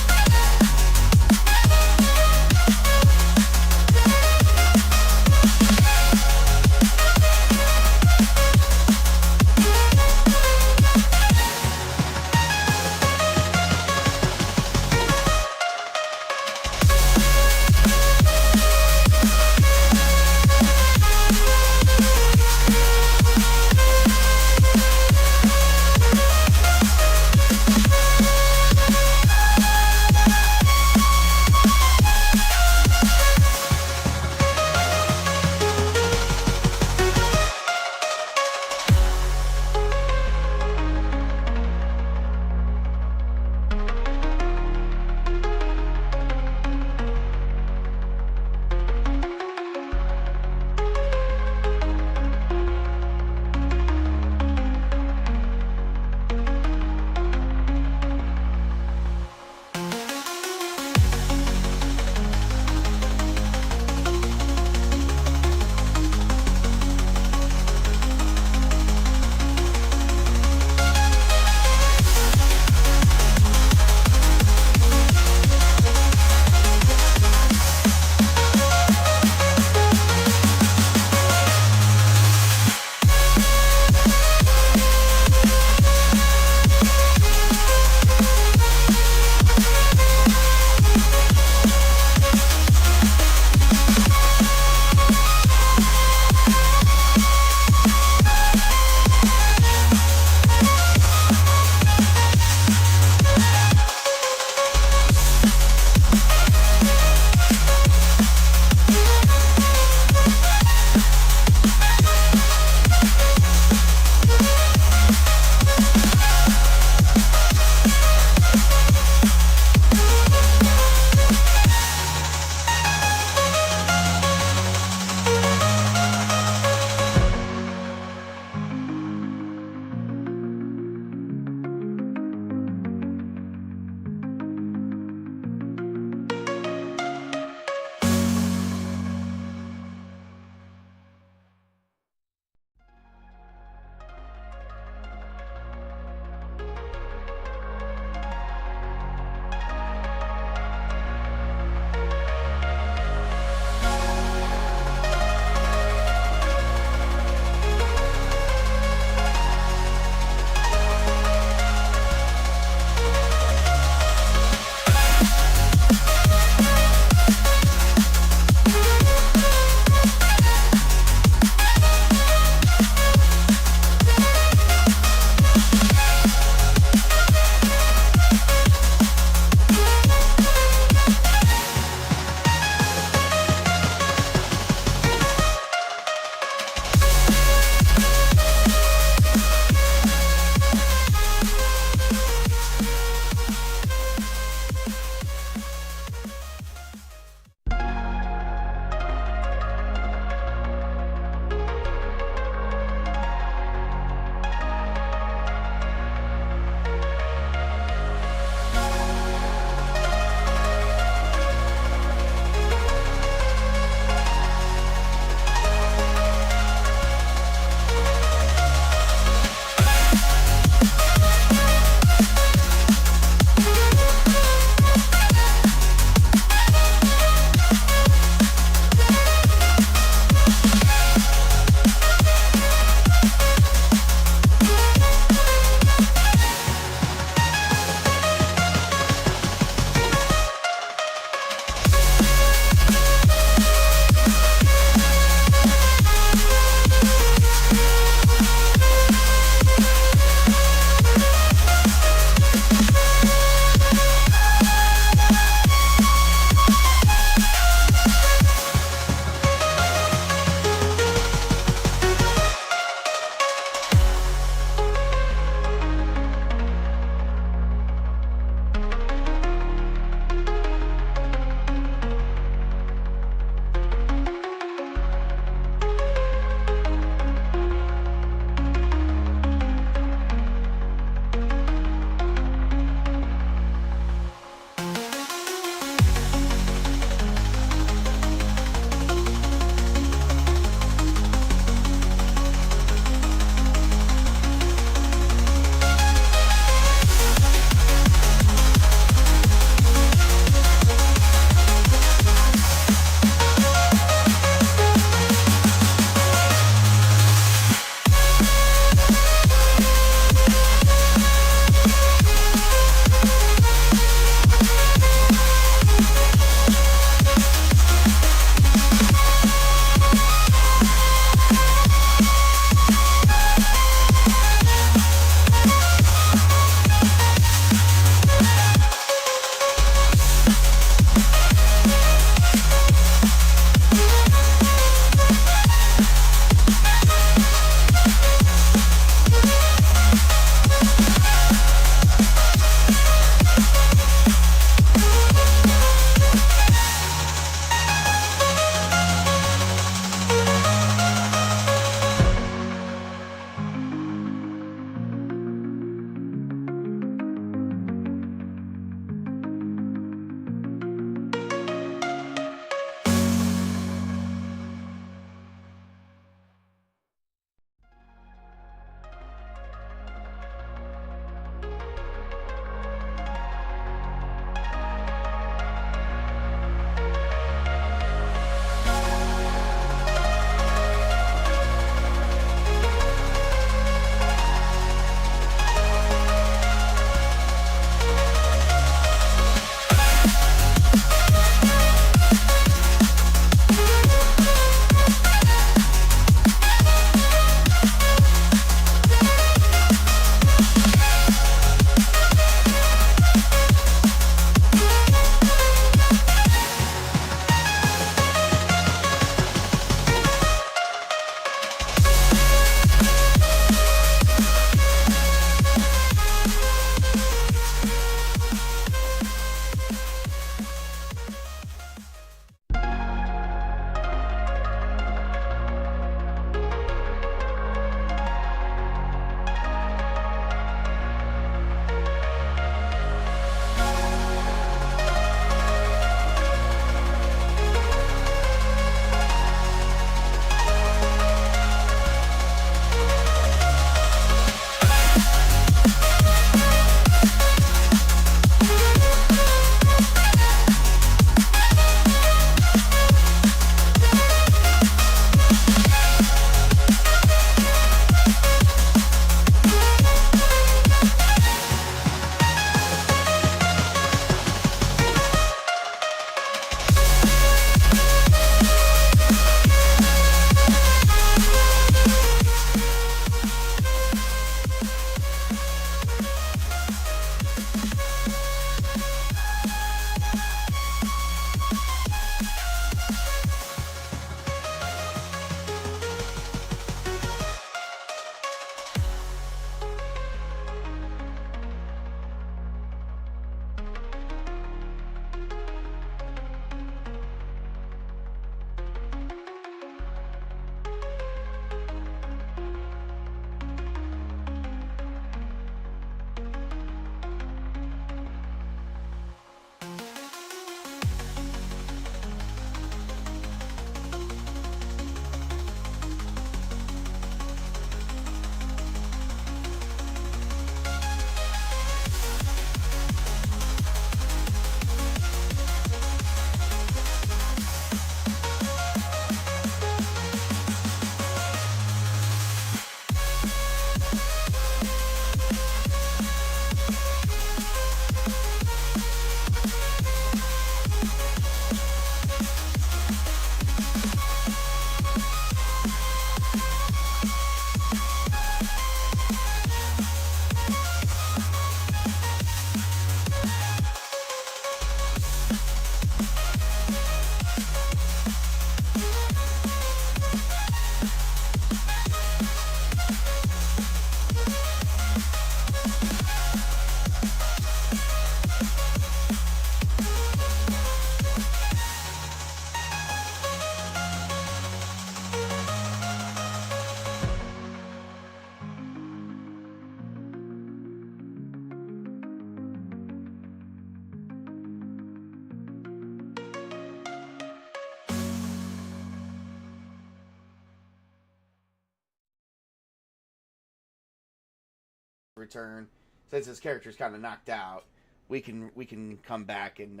return, since his character's kind of knocked out, we can come back and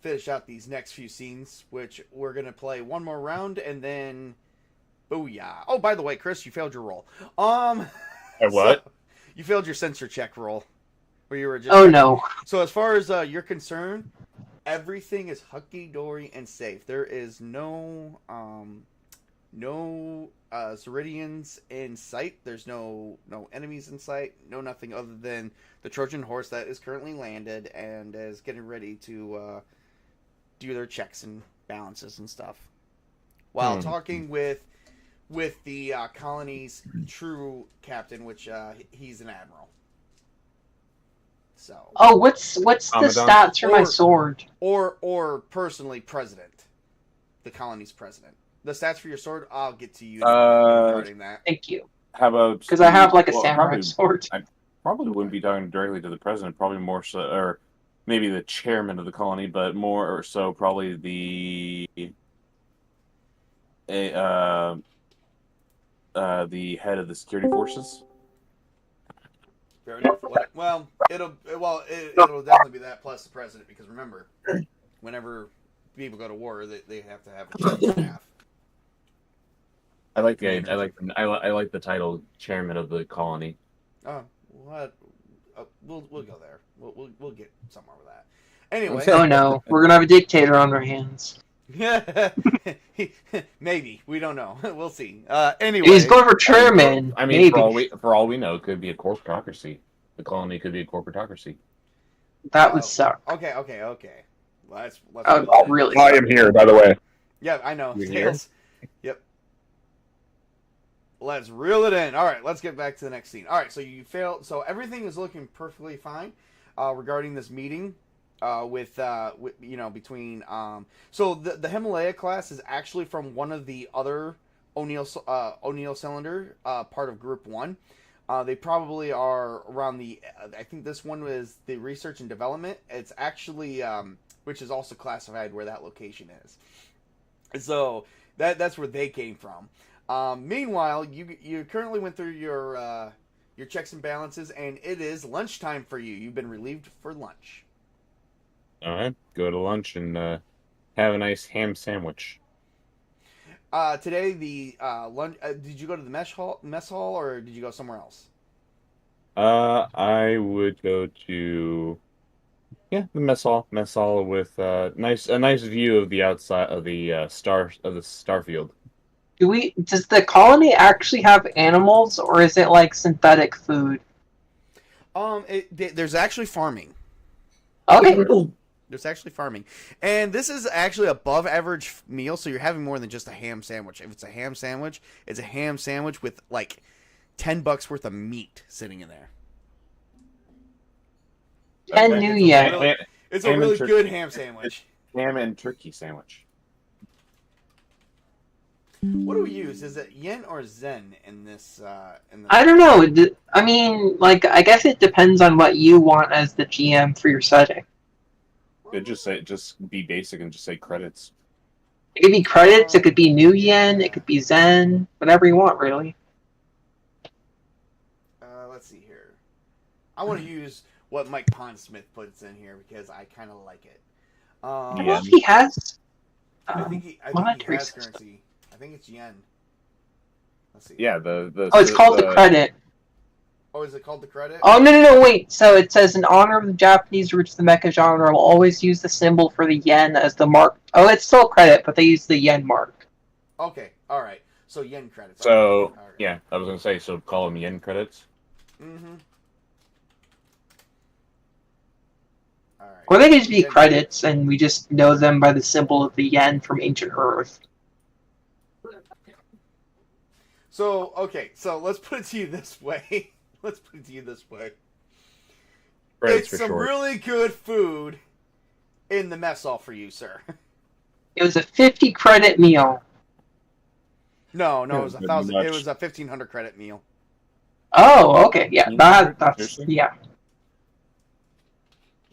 finish out these next few scenes, which we're gonna play one more round and then, booyah! Oh, by the way, Chris, you failed your roll. What? So, you failed your censor check roll, where you were just. Oh no. So as far as you're concerned, everything is hunky dory and safe. There is no Zeridians in sight. There's no enemies in sight. No nothing other than the Trojan horse that is currently landed and is getting ready to do their checks and balances and stuff. While talking with the colony's true captain, which he's an admiral. So. Oh, what's the Commandant? stats for my sword? Or personally president, the colony's president. The stats for your sword, I'll get to you regarding that. Thank you. How about? Because I have like a samurai probably, sword. I probably wouldn't be talking directly to the president. Probably more so, or maybe the chairman of the colony, but more or so probably the head of the security forces. Fair enough. Well, it'll definitely be that plus the president, because remember, whenever people go to war, they have to have a chief of staff. I like the title chairman of the colony. Oh, what? We'll go there. We'll get somewhere with that. Anyway. Oh no, we're gonna have a dictator on our hands. Maybe, we don't know. We'll see. Anyway, He's going for chairman. I mean, maybe. for all we know, it could be a corporatocracy. The colony could be a corporatocracy. That would suck. Okay. Let's Really? I am here, by the way. Yeah, I know. You're here? Yep. Let's reel it in. All right, let's get back to the next scene. All right, so you failed. So everything is looking perfectly fine regarding this meeting with between. So the Himalaya class is actually from one of the other O'Neill cylinder part of Group 1. They probably are around the. I think this one was the research and development. It's actually which is also classified where that location is. So that's where they came from. Meanwhile, you currently went through your checks and balances, and it is lunchtime for you. You've been relieved for lunch. All right, go to lunch and have a nice ham sandwich. Today, the lunch. Did you go to the mess hall, or did you go somewhere else? I would go to the mess hall with a nice view of the outside of the starfield. Does the colony actually have animals, or is it like synthetic food? There's actually farming. Okay. There's actually farming. And this is actually above average meal, so you're having more than just a ham sandwich. If it's a ham sandwich, it's a ham sandwich with like $10 worth of meat sitting in there. 10 new yen. It's a really good ham sandwich. Ham and turkey sandwich. What do we use? Is it yen or zen in this? I don't know. I mean, like, I guess it depends on what you want as the GM for your setting. Just be basic and just say credits. It could be credits, it could be new yen, it could be zen, whatever you want, really. Let's see here. I want to use what Mike Pondsmith puts in here because I kind of like it. I don't know if he has. I think he has currency. I think it's yen. Let's see. Yeah, it's called the credit. Oh, is it called the credit? Oh, no, wait. So it says, in honor of the Japanese roots of the mecha genre, will always use the symbol for the yen as the mark. Oh, it's still credit, but they use the yen mark. Okay, alright. So yen credits. So, right. yeah, I was going to say, so call them yen credits. Mm-hmm. Alright. Or they could just be credits, and we just know them by the symbol of the yen from ancient Earth. So, okay, so let's put it to you this way. Credits It's some really good food in the mess hall for you, sir. It was a 50 credit meal. No, it was 1,000. It was a 1,500 credit meal. Oh, okay, yeah, that's yeah.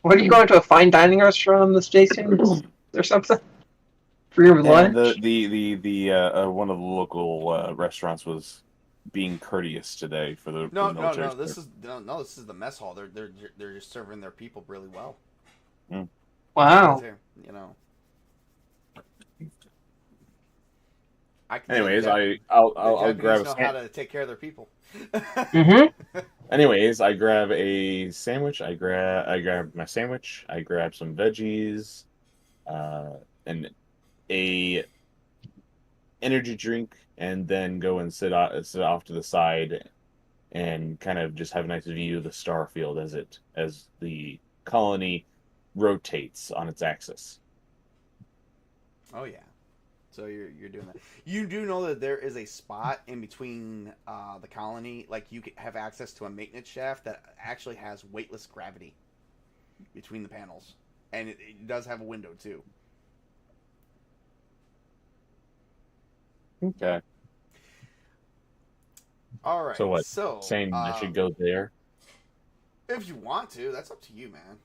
What, are you going to a fine dining restaurant on the station or something for your lunch? The one of the local restaurants was being courteous today for the No, for the no, military. no. This is the mess hall. They're just serving their people really well. Wow. Here, you know. I can Anyways, tell the I'll Japanese grab a know how to take care of their people. Mm-hmm. Anyways, I grab a sandwich. I grab my sandwich. I grab some veggies, and a energy drink, and then go and sit off to the side, and kind of just have a nice view of the star field as the colony rotates on its axis. Oh yeah. So you're doing that. You do know that there is a spot in between the colony, like you have access to a maintenance shaft that actually has weightless gravity between the panels, and it does have a window too. Okay. All right. So what? So Saying I should go there? if you want to, that's up to you, man.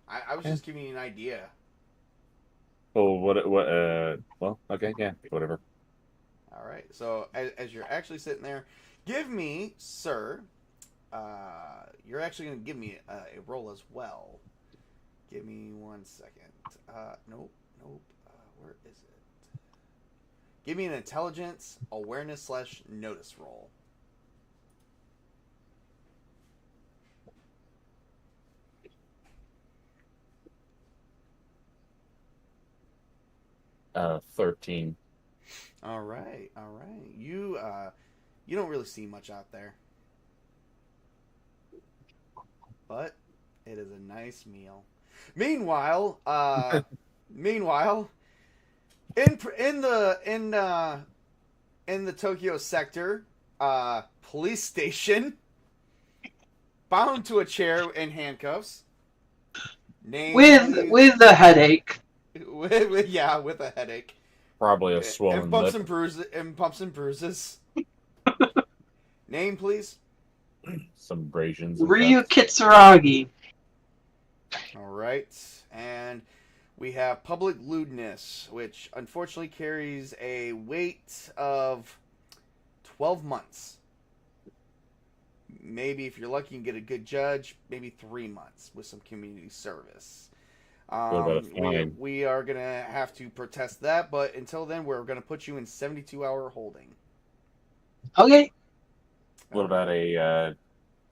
I was just giving you an idea. Well, well, okay, yeah, whatever. All right. So as you're actually sitting there, give me, sir. You're actually going to give me a roll as well. Give me 1 second. Nope. Where is it? Give me an intelligence, awareness / notice roll. Uh, 13. All right. You don't really see much out there, but it is a nice meal. Meanwhile, in the Tokyo sector, police station, bound to a chair in handcuffs. Name, please. With the headache. with a headache. Probably a swollen And bumps lip. and bruises. Name, please. Some abrasions. and Ryu cuts. Kitsuragi. All right, and we have public lewdness, which unfortunately carries a weight of 12 months. Maybe if you're lucky, you can get a good judge. Maybe 3 months with some community service. What about a fine? We are going to have to protest that, but until then, we're going to put you in 72-hour holding. Okay. What about a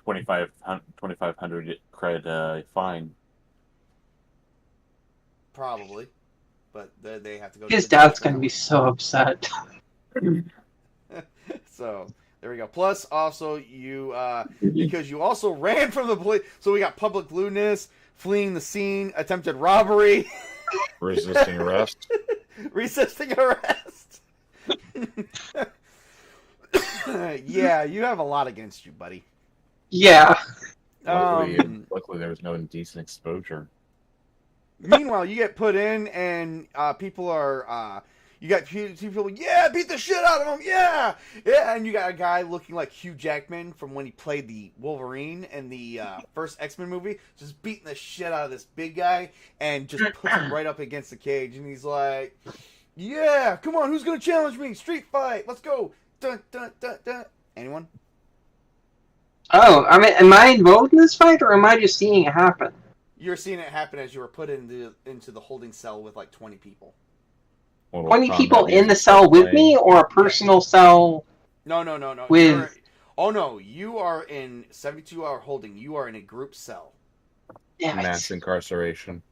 2,500 cred fine? Probably, but they have to go. His dad's gonna be so upset. So there we go. Plus, also you because you also ran from the police. So we got public lewdness, fleeing the scene, attempted robbery, Resisting arrest. resisting arrest. Yeah, you have a lot against you, buddy. Yeah. Luckily, there was no indecent exposure. Meanwhile, you get put in, and people are. You got two people. Yeah, beat the shit out of him. Yeah, and you got a guy looking like Hugh Jackman from when he played the Wolverine in the first X-Men movie, just beating the shit out of this big guy, and just puts him right up against the cage, and he's like, "Yeah, come on, who's gonna challenge me? Street fight, let's go!" Dun dun dun dun. Anyone? Oh, I mean, am I involved in this fight, or am I just seeing it happen? You're seeing it happen as you were put into the holding cell with like 20 people. 20 people in the cell with me, or a personal cell? No. With... No, you are in 72-hour holding. You are in a group cell. Damn it. Mass incarceration.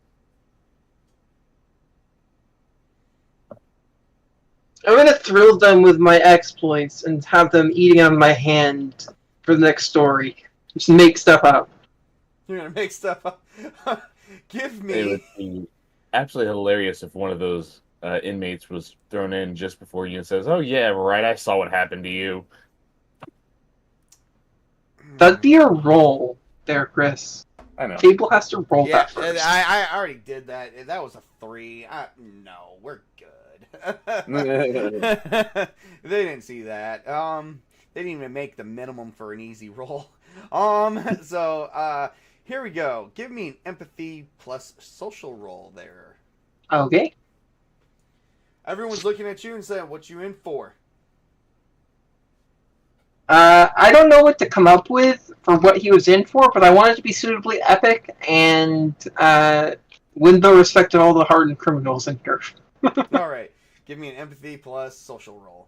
I'm gonna thrill them with my exploits and have them eating on my hand for the next story. Just make stuff up. You're gonna make stuff up. Give me. It would be absolutely hilarious if one of those inmates was thrown in just before you and says, "Oh yeah, right, I saw what happened to you." That'd be a roll there, Chris. I know. Table has to roll Yeah, that first. I already did that. That was a 3. No, we're good. They didn't see that. They didn't even make the minimum for an easy roll. So here we go. Give me an empathy plus social roll there. Okay. Everyone's looking at you and saying, "What you in for?" I don't know what to come up with for what he was in for, but I want it to be suitably epic and win the respect of all the hardened criminals in here. All right. Give me an empathy plus social roll.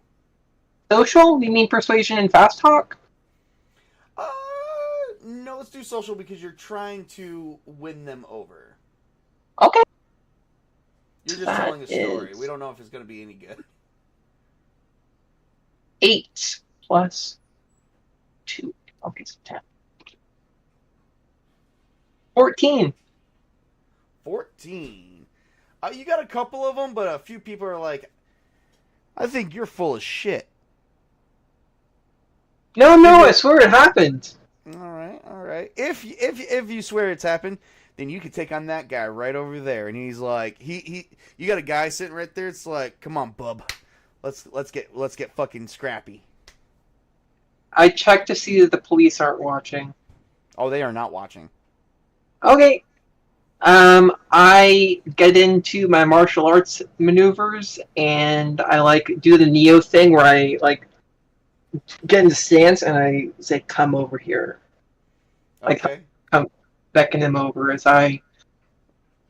Social? You mean persuasion and fast talk? No, let's do social because you're trying to win them over. Okay. You're just telling a story. We don't know if it's going to be any good. 8 plus 2. Okay, so 10. 14. 14. You got a couple of them, but a few people are like, I think you're full of shit. No, I swear it happened. All right. If you swear it's happened, then you can take on that guy right over there. And he's like, you got a guy sitting right there. It's like, come on, bub, let's get fucking scrappy. I checked to see that the police aren't watching. Oh, they are not watching. Okay. I get into my martial arts maneuvers and I do the Neo thing where I get in the stance and I say, "Come over here." Okay. Beckon him over as I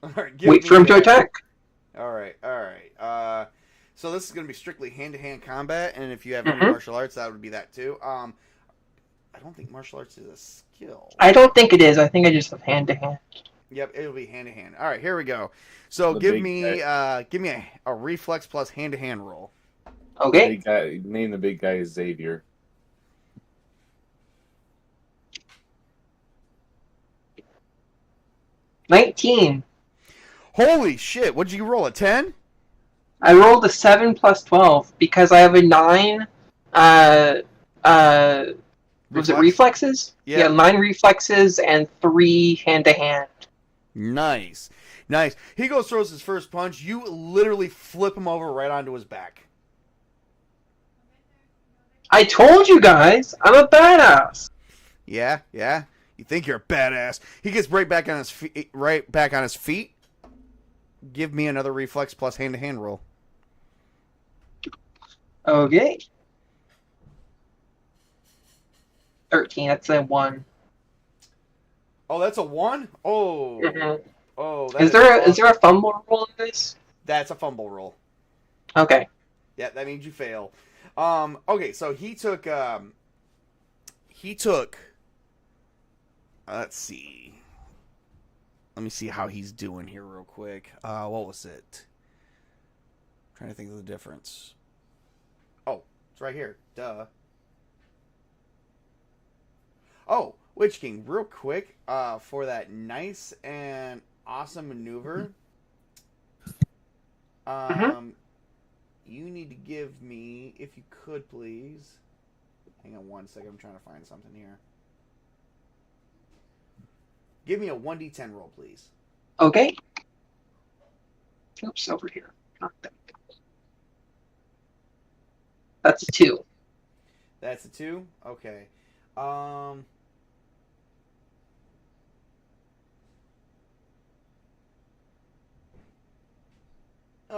All right, wait for him to attack. All right. So this is going to be strictly hand-to-hand combat, and if you have any martial arts, that would be that too. I don't think martial arts is a skill. I don't think it is. I think I just have hand-to-hand. Yep, it'll be hand-to-hand. All right, here we go. So give me a reflex plus hand-to-hand roll. Okay. Big guy, name the big guy is Xavier. 19. Holy shit! What'd you roll? A 10? I rolled a 7 plus 12 because I have a 9. Was it reflexes? Yeah. 9 reflexes and 3 hand-to-hand. Nice. He goes throws his first punch. You literally flip him over right onto his back. I told you guys, I'm a badass. Yeah. You think you're a badass. He gets right back on his feet. Give me another reflex plus hand-to-hand roll. Okay. 13, that's a 1. Oh, that's a 1? Oh. Mm-hmm. Oh, Is there a fumble roll in this? That's a fumble roll. Okay. Yeah, that means you fail. Okay, so he took let's see. Let me see how he's doing here real quick. What was it? I'm trying to think of the difference. Oh, it's right here. Duh. Oh, Witch King, real quick, for that nice and awesome maneuver, you need to give me, if you could, please. Hang on one second, I'm trying to find something here. Give me a 1d10 roll, please. Okay. Oops, over here. Not that. That's a 2. That's a 2? Okay. Oh,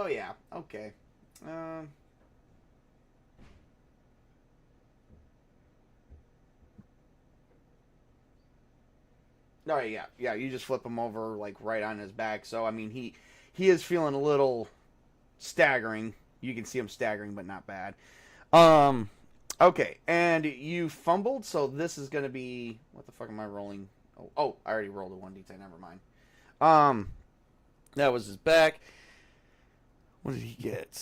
yeah. Okay. All right, yeah. You just flip him over right on his back. So I mean, he is feeling a little staggering. You can see him staggering, but not bad. Okay, and you fumbled, so this is gonna be, what the fuck am I rolling? Oh, I already rolled a 1d10. Never mind. That was his back. What did he get?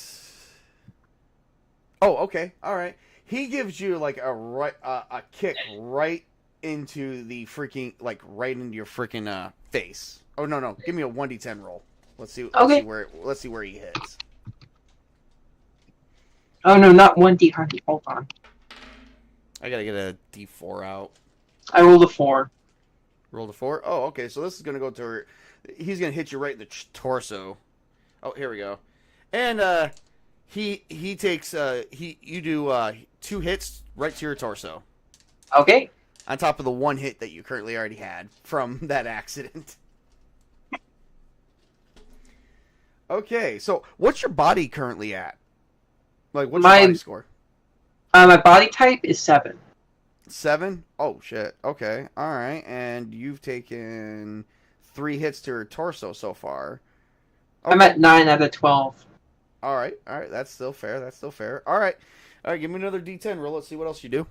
Oh, okay, all right. He gives you a kick right into the freaking right into your freaking face. Oh no! Give me a 1d10 roll. Let's see where he hits. Oh no, not 1d100. Hold on. I gotta get a d4 out. I rolled a 4. Rolled a 4. Oh, okay. So this is gonna go to. He's gonna hit you right in the torso. Oh, here we go. And he takes you do 2 hits right to your torso. Okay. On top of the 1 hit that you currently already had from that accident. Okay, so what's your body currently at? What's your body score? My body type is 7. 7? Oh, shit. Okay. All right. And you've taken 3 hits to her torso so far. I'm at 9 out of 12. All right. All right. That's still fair. That's still fair. All right. All right. Give me another D10 roll. Let's see what else you do.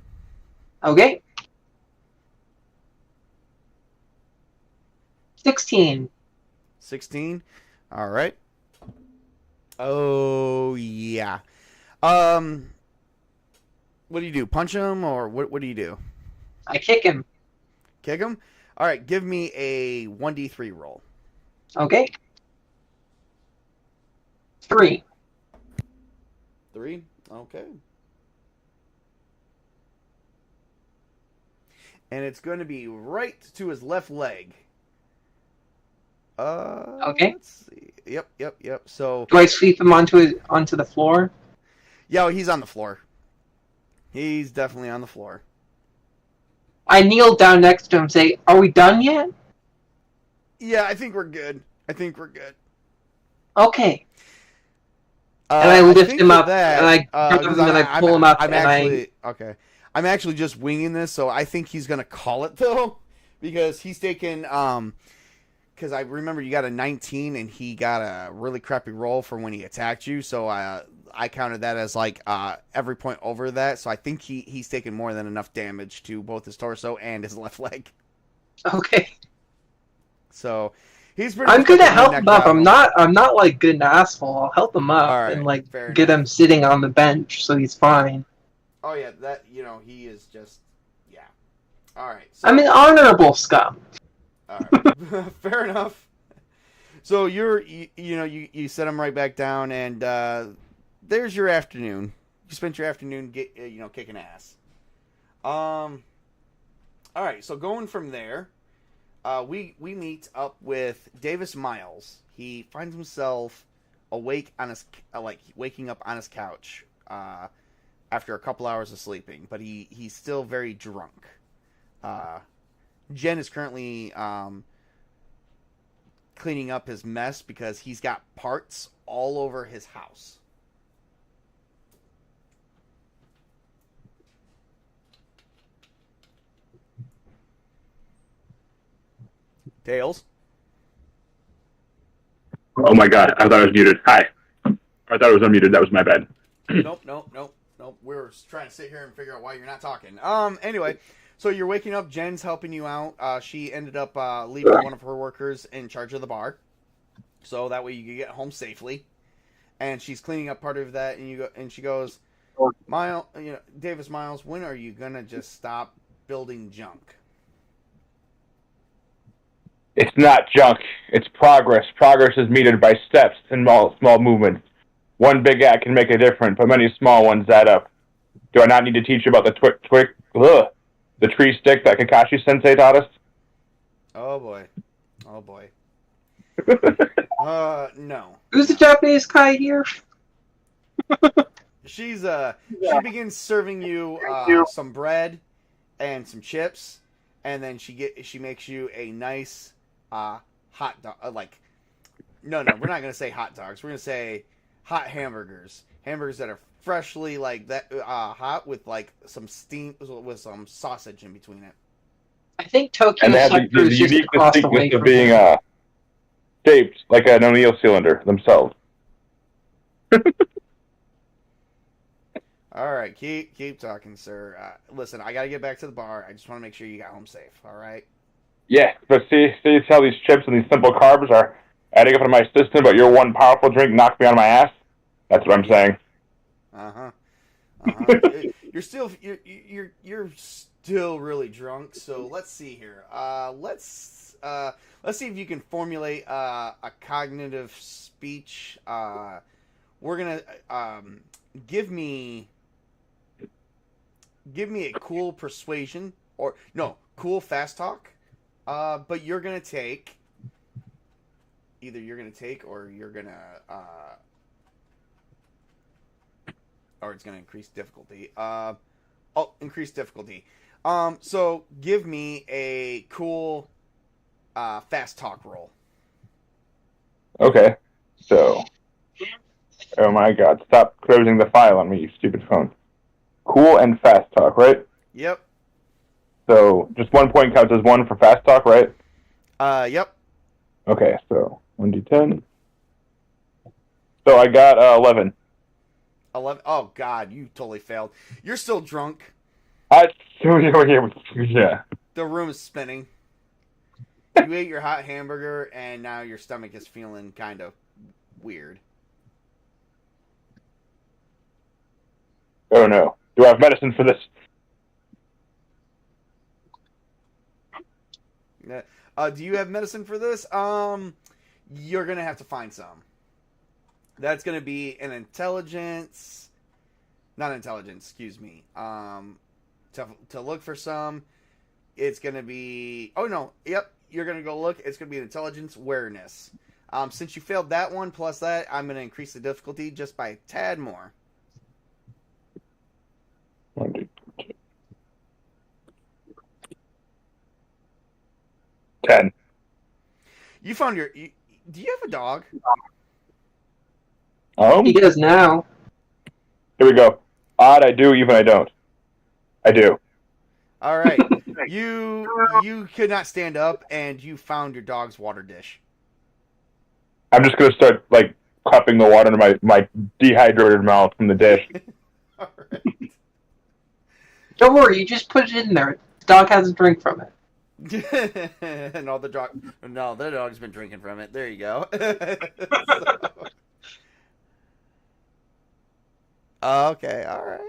Okay. 16. 16. All right. Oh, yeah. What do you do? Punch him, or what do you do? I kick him. Kick him? All right, give me a 1d3 roll. Okay. 3. 3? Okay. And it's going to be right to his left leg. Okay. Let's see. Yep. So, Do I sweep him onto the floor? yeah, he's on the floor. He's definitely on the floor. I kneel down next to him and say, "Are we done yet?" Yeah, I think we're good. Okay. And I lift him up, and I grab him, and I pull him up, okay. I'm actually just winging this, so I think he's gonna call it though, because he's taken because I remember you got a 19 and he got a really crappy roll for when he attacked you, so I counted that as like every point over that, so I think he's taken more than enough damage to both his torso and his left leg. Okay. So he's pretty. I'm gonna help him up. I'm not like good an asshole. I'll help him up Right, and like enough. get him sitting on the bench so he's fine. Oh yeah, that he is just All right. So, I'm an honorable scum. all right. Fair enough. So you set him right back down, and there's your afternoon. You spent your afternoon kicking ass. All right. So going from there, we meet up with Davis Miles. He finds himself awake on his waking up on his couch after a couple hours of sleeping, but he's still very drunk. Jen is currently cleaning up his mess because he's got parts all over his house. Tails? Oh my god, I thought I was muted. Hi. I thought I was unmuted. That was my bad. Nope. We're trying to sit here and figure out why you're not talking. Anyway, so you're waking up. Jen's helping you out. She ended up leaving one of her workers in charge of the bar, so that way you can get home safely. And she's cleaning up part of that, and she goes, Davis Miles, when are you gonna just stop building junk? It's not junk. It's progress. Progress is meted by steps and small movements. One big act can make a difference, but many small ones add up. Do I not need to teach you about the tree stick that Kakashi-sensei taught us? Oh boy. No. Who's the Japanese guy here? She begins serving you some bread and some chips, and then she makes you a nice hot dog. No, we're not gonna say hot dogs. We're gonna say hot hamburgers. Hamburgers that are freshly hot with some steam with some sausage in between it. I think Tokyo And they have Sector the is just unique across the way distinctness of from being here. shaped like an O'Neill cylinder themselves. All right, keep talking, sir. Listen, I gotta get back to the bar. I just want to make sure you got home safe. All right. Yeah, but see how these chips and these simple carbs are adding up into my system, but your one powerful drink knocked me on my ass? That's what I'm saying. You're still really drunk. So let's see here. Let's see if you can formulate a cognitive speech. We're gonna give me a cool persuasion cool fast talk. But you're gonna take either or you're gonna or it's gonna increase difficulty. Increase difficulty. So give me a cool fast talk roll. Okay, so oh my god, stop closing the file on me, you stupid phone. Cool and fast talk, right? Yep. So just 1 point counts as 1 for fast talk, right? Yep. Okay, so 1d10. So I got 11. 11. Oh God, you totally failed. You're still drunk. Yeah. The room is spinning. You ate your hot hamburger, and now your stomach is feeling kind of weird. Oh no. Do I have medicine for this? Do you have medicine for this? You're gonna have to find some. That's gonna be an intelligence, not intelligence. Excuse me. To look for some, it's gonna be. Oh no. Yep. You're gonna go look. It's gonna be an intelligence awareness. Since you failed that one plus that, I'm gonna increase the difficulty just by a tad more. 10. You found your. Do you have a dog? He does now. Here we go. Odd, I do, even I don't. I do. All right. You could not stand up, and you found your dog's water dish. I'm just going to start, like, cupping the water into my dehydrated mouth from the dish. All right. Don't worry, you just put it in there. The dog has a drink from it. No, the dog's been drinking from it. There you go. Okay, all right.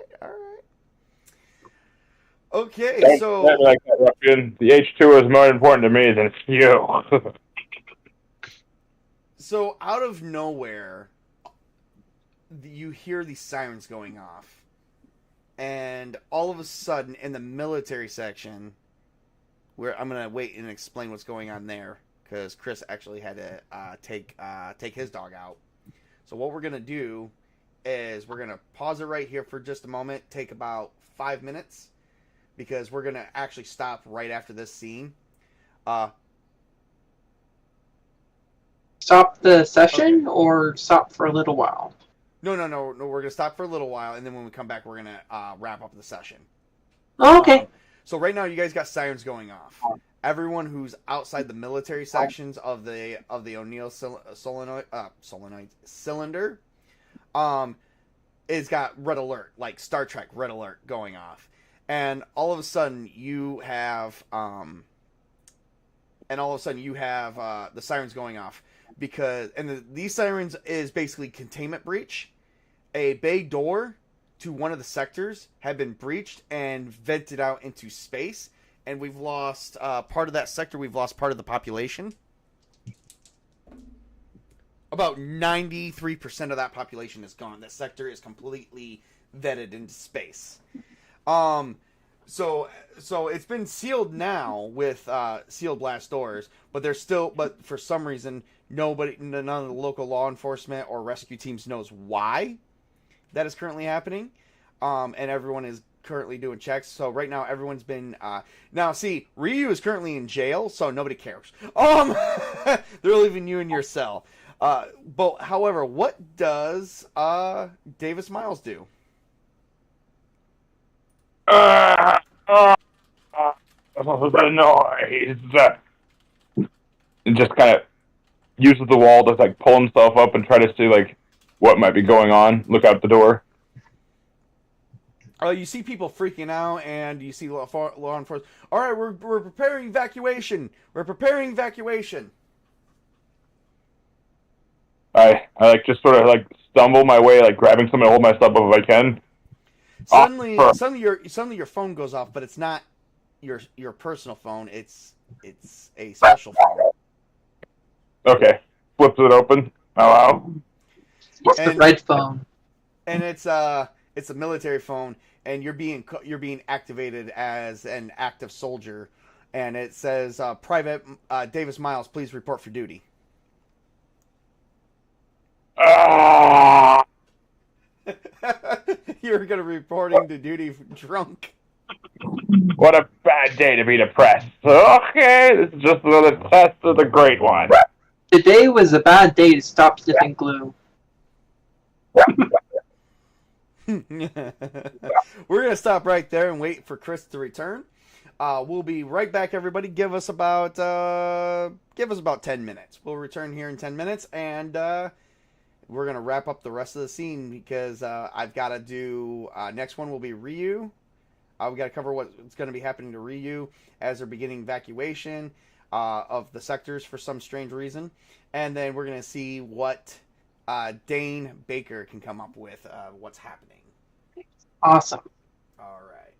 Okay, so Like that, ruffian. The H2 is more important to me than you. so out of nowhere, you hear these sirens going off, and all of a sudden, in the military section, where I'm gonna wait and explain what's going on there, because Chris actually had to take his dog out. So what we're gonna do is we're gonna pause it right here for just a moment, take about 5 minutes, because we're gonna actually stop right after this scene. Stop the session or stop for a little while? No. We're gonna stop for a little while, and then when we come back, we're gonna wrap up the session. Oh, okay. So right now, you guys got sirens going off. Everyone who's outside the military sections of the O'Neill cylinder, is got red alert, like Star Trek red alert going off, and all of a sudden you have the sirens going off because these sirens is basically containment breach. A bay door to one of the sectors had been breached and vented out into space, and we've lost part of that sector. We've lost part of the population. About 93% of that population is gone. That sector is completely vetted into space. So it's been sealed now with sealed blast doors, but for some reason none of the local law enforcement or rescue teams knows why that is currently happening. And everyone is currently doing checks. So right now everyone's been now see Ryu is currently in jail, so nobody cares. They're leaving you in your cell. But however, what does Davis Miles do? The noise. And just kind of uses the wall to like pull himself up and try to see like what might be going on. Look out the door. You see people freaking out, and you see law enforcement. All right, we're preparing evacuation. I like just sort of like stumble my way, like grabbing something to hold myself up if I can. Suddenly your phone goes off, but it's not your personal phone. It's a special phone. Okay, flips it open. Hello. It's the red phone, and it's a military phone, and you're being activated as an active soldier, and it says Private Davis Miles, please report for duty. You're gonna reporting to duty drunk. What a bad day to be depressed. Okay, this is just another test of the great one. Today was a bad day to stop sniffing glue. We're gonna stop right there and wait for Chris to return. We'll be right back, everybody. Give us about 10 minutes. We'll return here in 10 minutes, and we're gonna wrap up the rest of the scene because I've got to do. Next one will be Ryu. We got to cover what's going to be happening to Ryu as they're beginning evacuation of the sectors for some strange reason, and then we're going to see what Dane Baker can come up with. What's happening? Awesome. All right.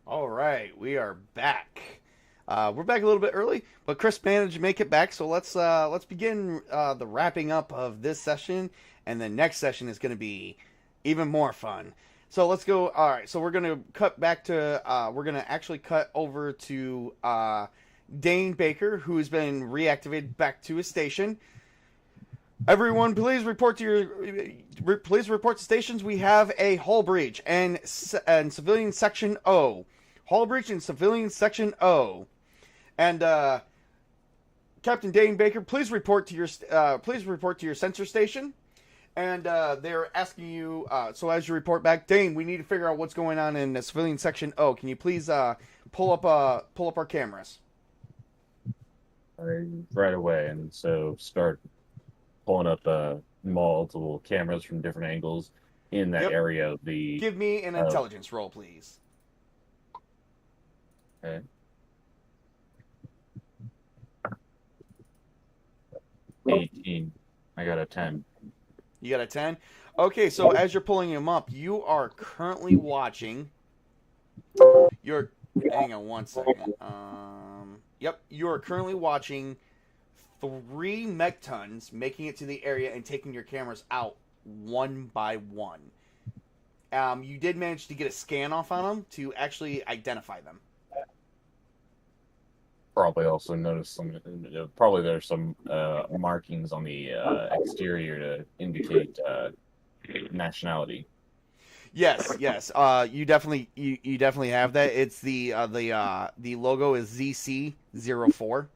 All right, we are back. We're back a little bit early, but Chris managed to make it back. So let's begin the wrapping up of this session, and the next session is going to be even more fun. So let's go. All right, so we're going to cut back to. We're going to actually cut over to Dane Baker, who's been reactivated back to his station. Everyone, please report to stations. We have a hull breach and civilian section O. Hull breach in civilian section O. And Captain Dane Baker, please report to your sensor station. And they're asking you. So as you report back, Dane, we need to figure out what's going on in the civilian section O. Can you please pull up our cameras? Right away, and so start pulling up multiple cameras from different angles in that area of the. Give me an intelligence roll, please. Okay. $18. I got a 10. You got a 10? Okay, so as you're pulling them up, you are currently watching. Hang on one second. Yep, you are currently watching 3 Mektons making it to the area and taking your cameras out one by one. You did manage to get a scan off on them to actually identify them. Probably also notice some. Probably there's some markings on the exterior to indicate nationality. Yes. You definitely have that. It's the logo is ZC04.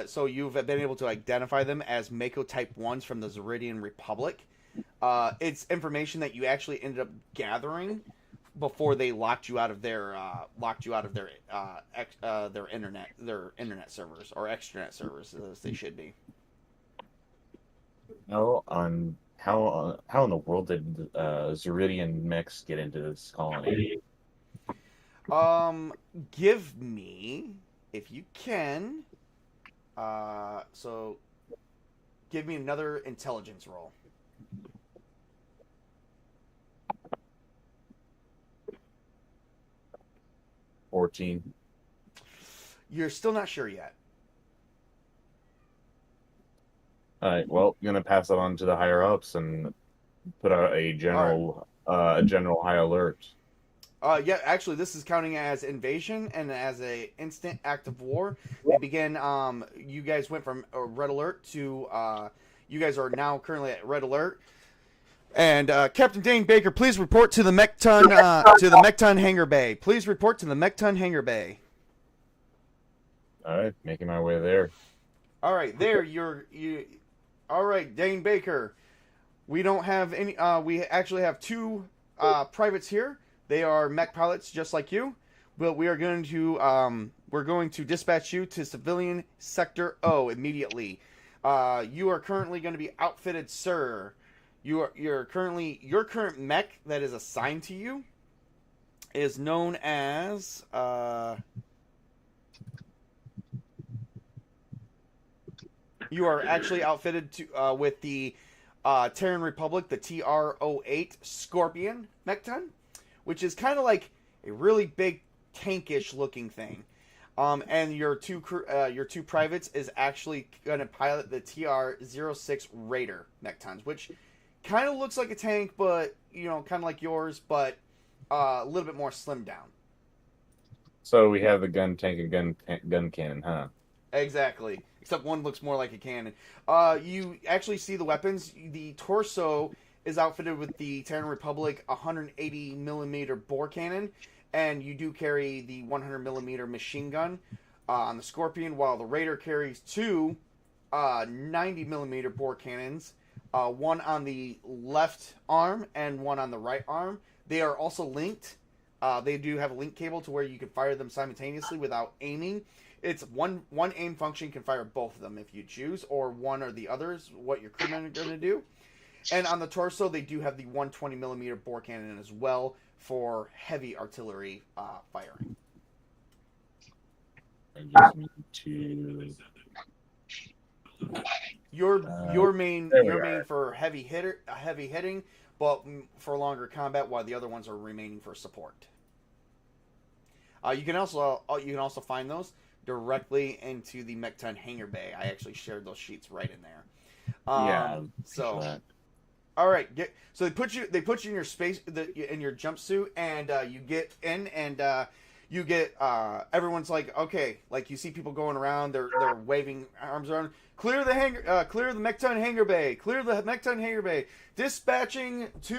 So you've been able to identify them as Mako Type 1s from the Zeridian Republic. It's information that you actually ended up gathering before they locked you out of their internet servers, or extranet servers, as they should be. No, I'm how in the world did Zeridian mechs get into this colony? Give me, if you can, so give me another intelligence roll. 14. You're still not sure yet. All right. Well, I'm gonna pass it on to the higher ups and put out a general high alert. Yeah, actually, this is counting as invasion and as a instant act of war. They begin. You guys went from red alert to. You guys are now currently at red alert. And Captain Dane Baker, please report to the Mekton hangar bay. Please report to the Mekton hangar bay. All right, making my way there. All right, there you. All right, Dane Baker. We don't have any. We actually have two privates here. They are mech pilots just like you, but we are going to dispatch you to civilian sector O immediately. You are currently going to be outfitted, sir. Your current mech that is assigned to you is known as you are actually outfitted to with the Terran Republic, the TR-08 Scorpion Mekton, which is kind of like a really big tankish looking thing. And your two privates is actually going to pilot the TR-06 Raider Mektons, which kind of looks like a tank, but kind of like yours, but a little bit more slimmed down. So we have the gun tank and gun cannon, huh? Exactly. Except one looks more like a cannon. You actually see the weapons. The torso is outfitted with the Terran Republic 180 millimeter bore cannon, and you do carry the 100 millimeter machine gun on the Scorpion, while the Raider carries two 90 millimeter bore cannons. One on the left arm and one on the right arm. They are also linked. They do have a link cable to where you can fire them simultaneously without aiming. It's one aim function can fire both of them if you choose, or one or the other is what your crewmen are going to do. And on the torso, they do have the 120 millimeter bore cannon as well for heavy artillery firing. I just need to. Your main for heavy hitting, but for longer combat, while the other ones are remaining for support. You can also find those directly into the Mekton hangar bay. I actually shared those sheets right in there. Yeah. So, all right. So they put you in your in your jumpsuit, and you get in, and you get everyone's like, okay, like you see people going around, they're waving arms around. Clear the Mekton hangar bay. Clear the Mekton hangar bay. Dispatching 3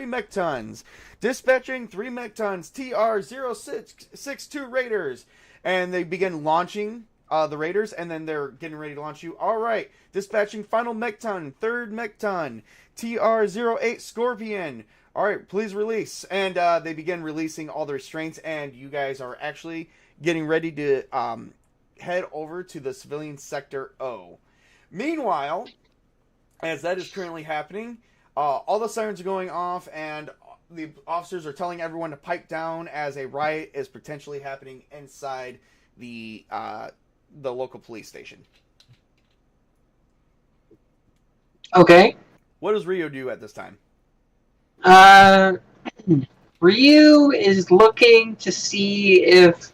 Mektons. Dispatching 3 Mektons. TR-0662 Raiders. And they begin launching the Raiders, and then they're getting ready to launch you. All right. Dispatching final Mekton. 3rd Mekton. TR-08 Scorpion. All right, please release. And they begin releasing all the restraints, and you guys are actually getting ready to head over to the civilian sector O. Meanwhile, as that is currently happening, all the sirens are going off, and the officers are telling everyone to pipe down as a riot is potentially happening inside the local police station. Okay. What does Rio do at this time? Ryu is looking to see if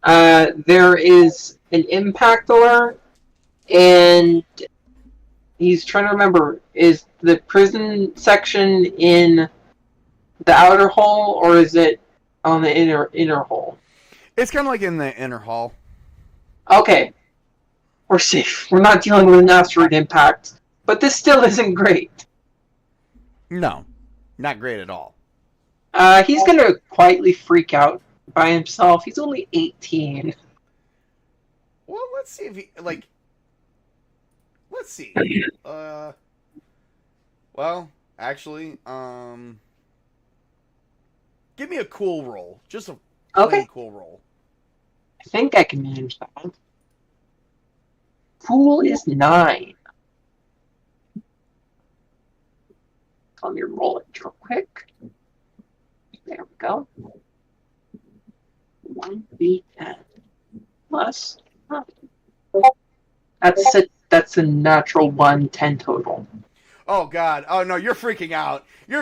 there is an impact alert, and he's trying to remember, is the prison section in the outer hall, or is it on the inner hall? It's kind of like in the inner hall. Okay. We're safe. We're not dealing with an asteroid impact. But this still isn't great. No. Not great at all. He's gonna quietly freak out by himself. He's only 18. Well, let's see if he, let's see. Well, actually, give me a cool roll. Just a plain cool roll. I think I can manage that. Cool is 9. Let me roll it real quick. There we go. 1d10 plus. That's a natural 110 total. Oh God! Oh no, you're freaking out. You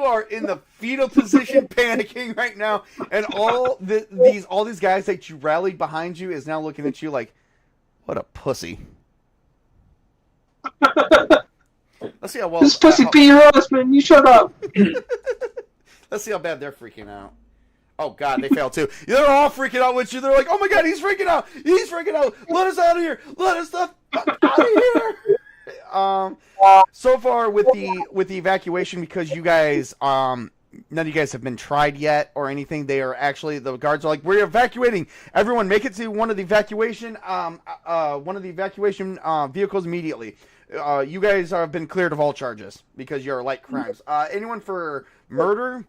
are in the fetal position, panicking right now, and all these guys that you rallied behind you is now looking at you like, what a pussy. Let's see how well This pussy be your husband. You shut up. Let's see how bad they're freaking out. Oh God, they failed too. They're all freaking out with you. They're like, oh my God, he's freaking out. He's freaking out. Let us out of here. Let us the fuck out of here. So far with the evacuation, because you guys none of you guys have been tried yet or anything. They are actually, the guards are like, we're evacuating. Everyone, make it to one of the evacuation vehicles immediately. You guys have been cleared of all charges because you're light crimes. Anyone for murder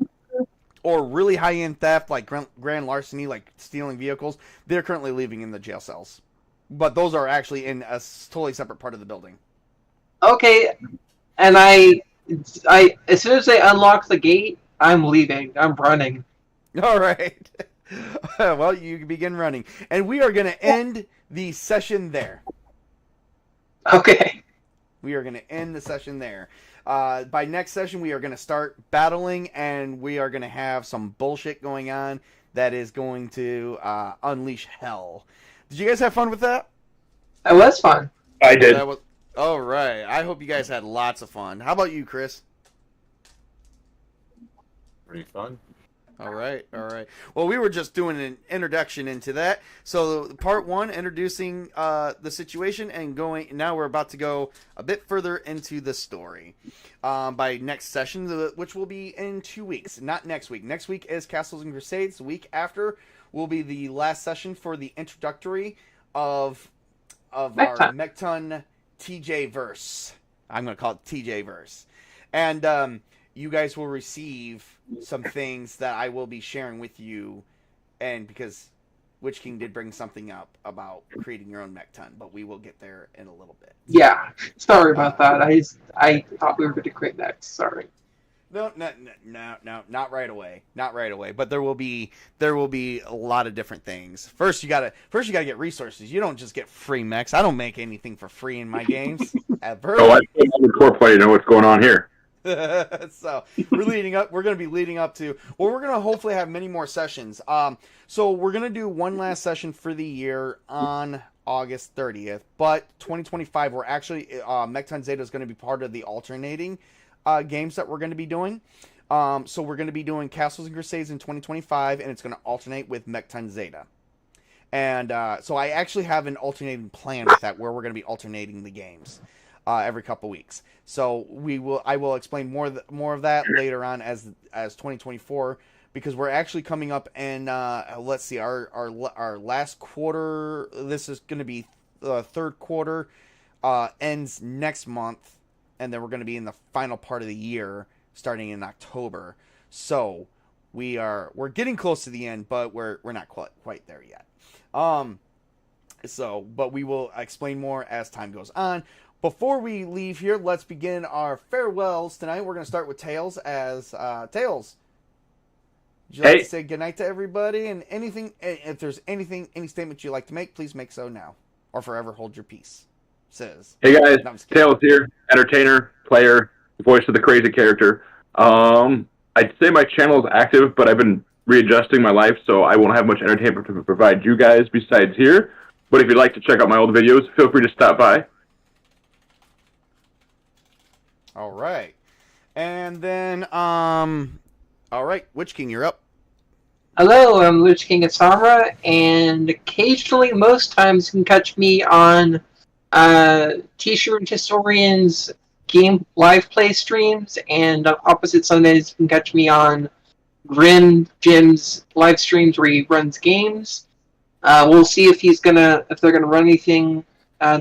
or really high-end theft, like grand larceny, like stealing vehicles, they're currently leaving in the jail cells. But those are actually in a totally separate part of the building. Okay, and I as soon as they unlock the gate, I'm leaving. I'm running. All right. Well, you begin running, and we are going to end the session there. Okay. We are going to end the session there. By next session, we are going to start battling, and we are going to have some bullshit going on that is going to unleash hell. Did you guys have fun with that? It was fun. I did. All right. I hope you guys had lots of fun. How about you, Chris? Pretty fun. All right. Well, we were just doing an introduction into that. So part one, introducing the situation, and now we're about to go a bit further into the story. By next session, which will be in 2 weeks, not next week. Next week is Castles and Crusades. The week after will be the last session for the introductory of our Mekton TJVERSE. I'm going to call it TJVERSE. And you guys will receive some things that I will be sharing with you, and because Witch King did bring something up about creating your own Mekton, but we will get there in a little bit. Yeah, sorry about that. I thought we were going to create next. Sorry. No, not right away. Not right away. But there will be a lot of different things. First you gotta get resources. You don't just get free mechs. I don't make anything for free in my games ever. Oh, I the core play to know what's going on here. So we're going to be leading up to. Well, we're going to hopefully have many more sessions. So we're going to do one last session for the year on August 30th. But 2025, we're actually Mekton Zeta is going to be part of the alternating games that we're going to be doing. So we're going to be doing Castles and Crusades in 2025, and it's going to alternate with Mekton Zeta. And so I actually have an alternating plan with that, where we're going to be alternating the games every couple weeks. So I will explain more of that later on as 2024, because we're actually coming up in let's see, our last quarter. This is going to be the third quarter, ends next month. And then we're going to be in the final part of the year, starting in October. So we're getting close to the end, but we're not quite there yet. But we will explain more as time goes on. Before we leave here, let's begin our farewells tonight. We're going to start with Tails. Tails, would you like to say goodnight to everybody? And if there's any statement you'd like to make, please make so now, or forever hold your peace. Says. Hey guys, Tails here, entertainer, player, voice of the crazy character. I'd say my channel is active, but I've been readjusting my life, so I won't have much entertainment to provide you guys besides here. But if you'd like to check out my old videos, feel free to stop by. All right. And then, all right, Witch King, you're up. Hello, I'm Witch King Asara, and occasionally, most times, you can catch me on T-Shirt Historians game live play streams, and on opposite Sundays you can catch me on Grim Jim's live streams where he runs games. We'll see if they're gonna run anything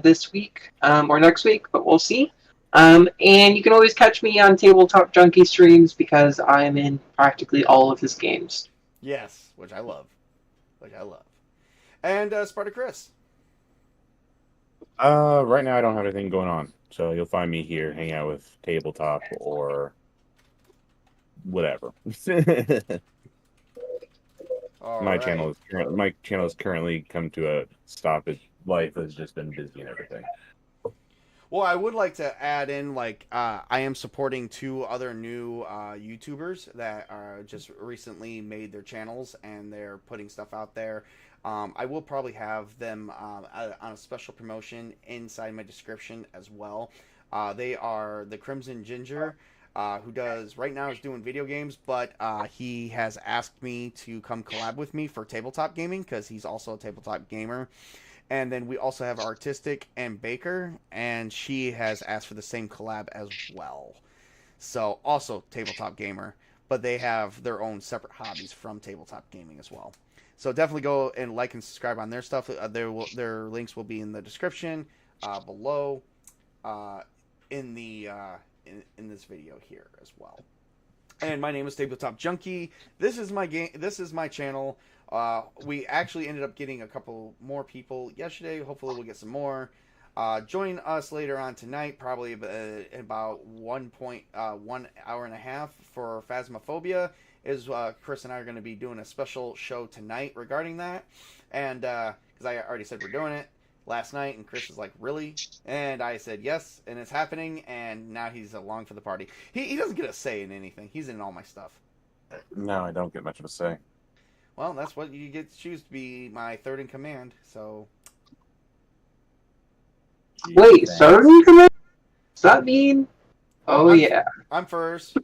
this week or next week, but we'll see. And you can always catch me on Tabletop Junkie streams because I'm in practically all of his games. Yes, which I love. And Spartacus. Right now I don't have anything going on. So you'll find me here, hang out with Tabletop or whatever. My channel is currently come to a stop. Life has just been busy and everything. Well, I would like to add in, like, I am supporting 2 other new YouTubers that just recently made their channels, and they're putting stuff out there. I will probably have them on a special promotion inside my description as well. They are the Crimson Ginger, who right now is doing video games, but he has asked me to come collab with me for tabletop gaming, because he's also a tabletop gamer. And then we also have Artistic and Baker, and she has asked for the same collab as well. So, also tabletop gamer, but they have their own separate hobbies from tabletop gaming as well. So definitely go and like and subscribe on their stuff. Their links will be in the description below in this video here as well. And my name is Tabletop Junkie. This is my game. This is my channel. We actually ended up getting a couple more people yesterday. Hopefully we'll get some more. Join us later on tonight, probably about 1 hour and a half for Phasmophobia. Chris and I are going to be doing a special show tonight regarding that. And because I already said we're doing it last night, and Chris was like, really? And I said yes, and it's happening, and now he's along for the party. He doesn't get a say in anything. He's in all my stuff. No, I don't get much of a say. Well, that's what you get to choose to be my third in command, so... Wait, third in command? Does that mean? Oh, yeah. I'm first.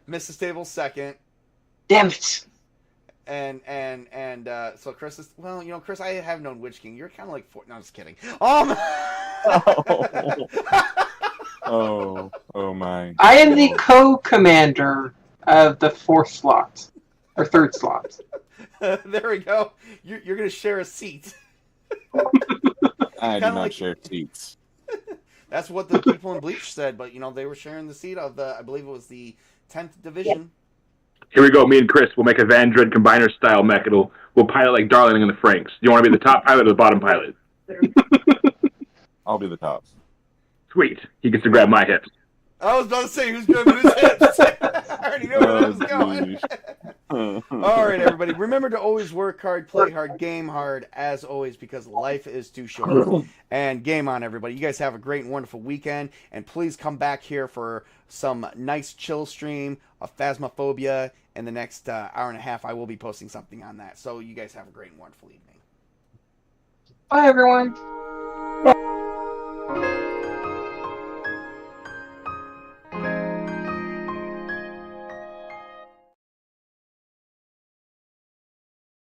Mrs. Table's second. Damn it. And so Chris is... Well, you know, Chris, I have known Witch King. You're kind of like... No, I'm just kidding. Oh my. I am the co-commander of the 4th slot. Or 3rd slot. There we go. You're going to share a seat. I do not share seats. That's what the people in Bleach said, but, you know, they were sharing the seat of I believe it was the 10th Division. Here we go. Me and Chris will make a Van Dread combiner style mech. We'll pilot like Darling and the Franks. Do you want to be the top pilot or the bottom pilot? I'll be the top. Sweet. He gets to grab my hips. I was about to say, who's grabbing his hips? I already know where that was going. All right, everybody. Remember to always work hard, play hard, game hard, as always, because life is too short. And game on, everybody. You guys have a great and wonderful weekend. And please come back here for some nice chill stream of Phasmophobia. In the next hour and a half, I will be posting something on that. So you guys have a great and wonderful evening. Bye, everyone.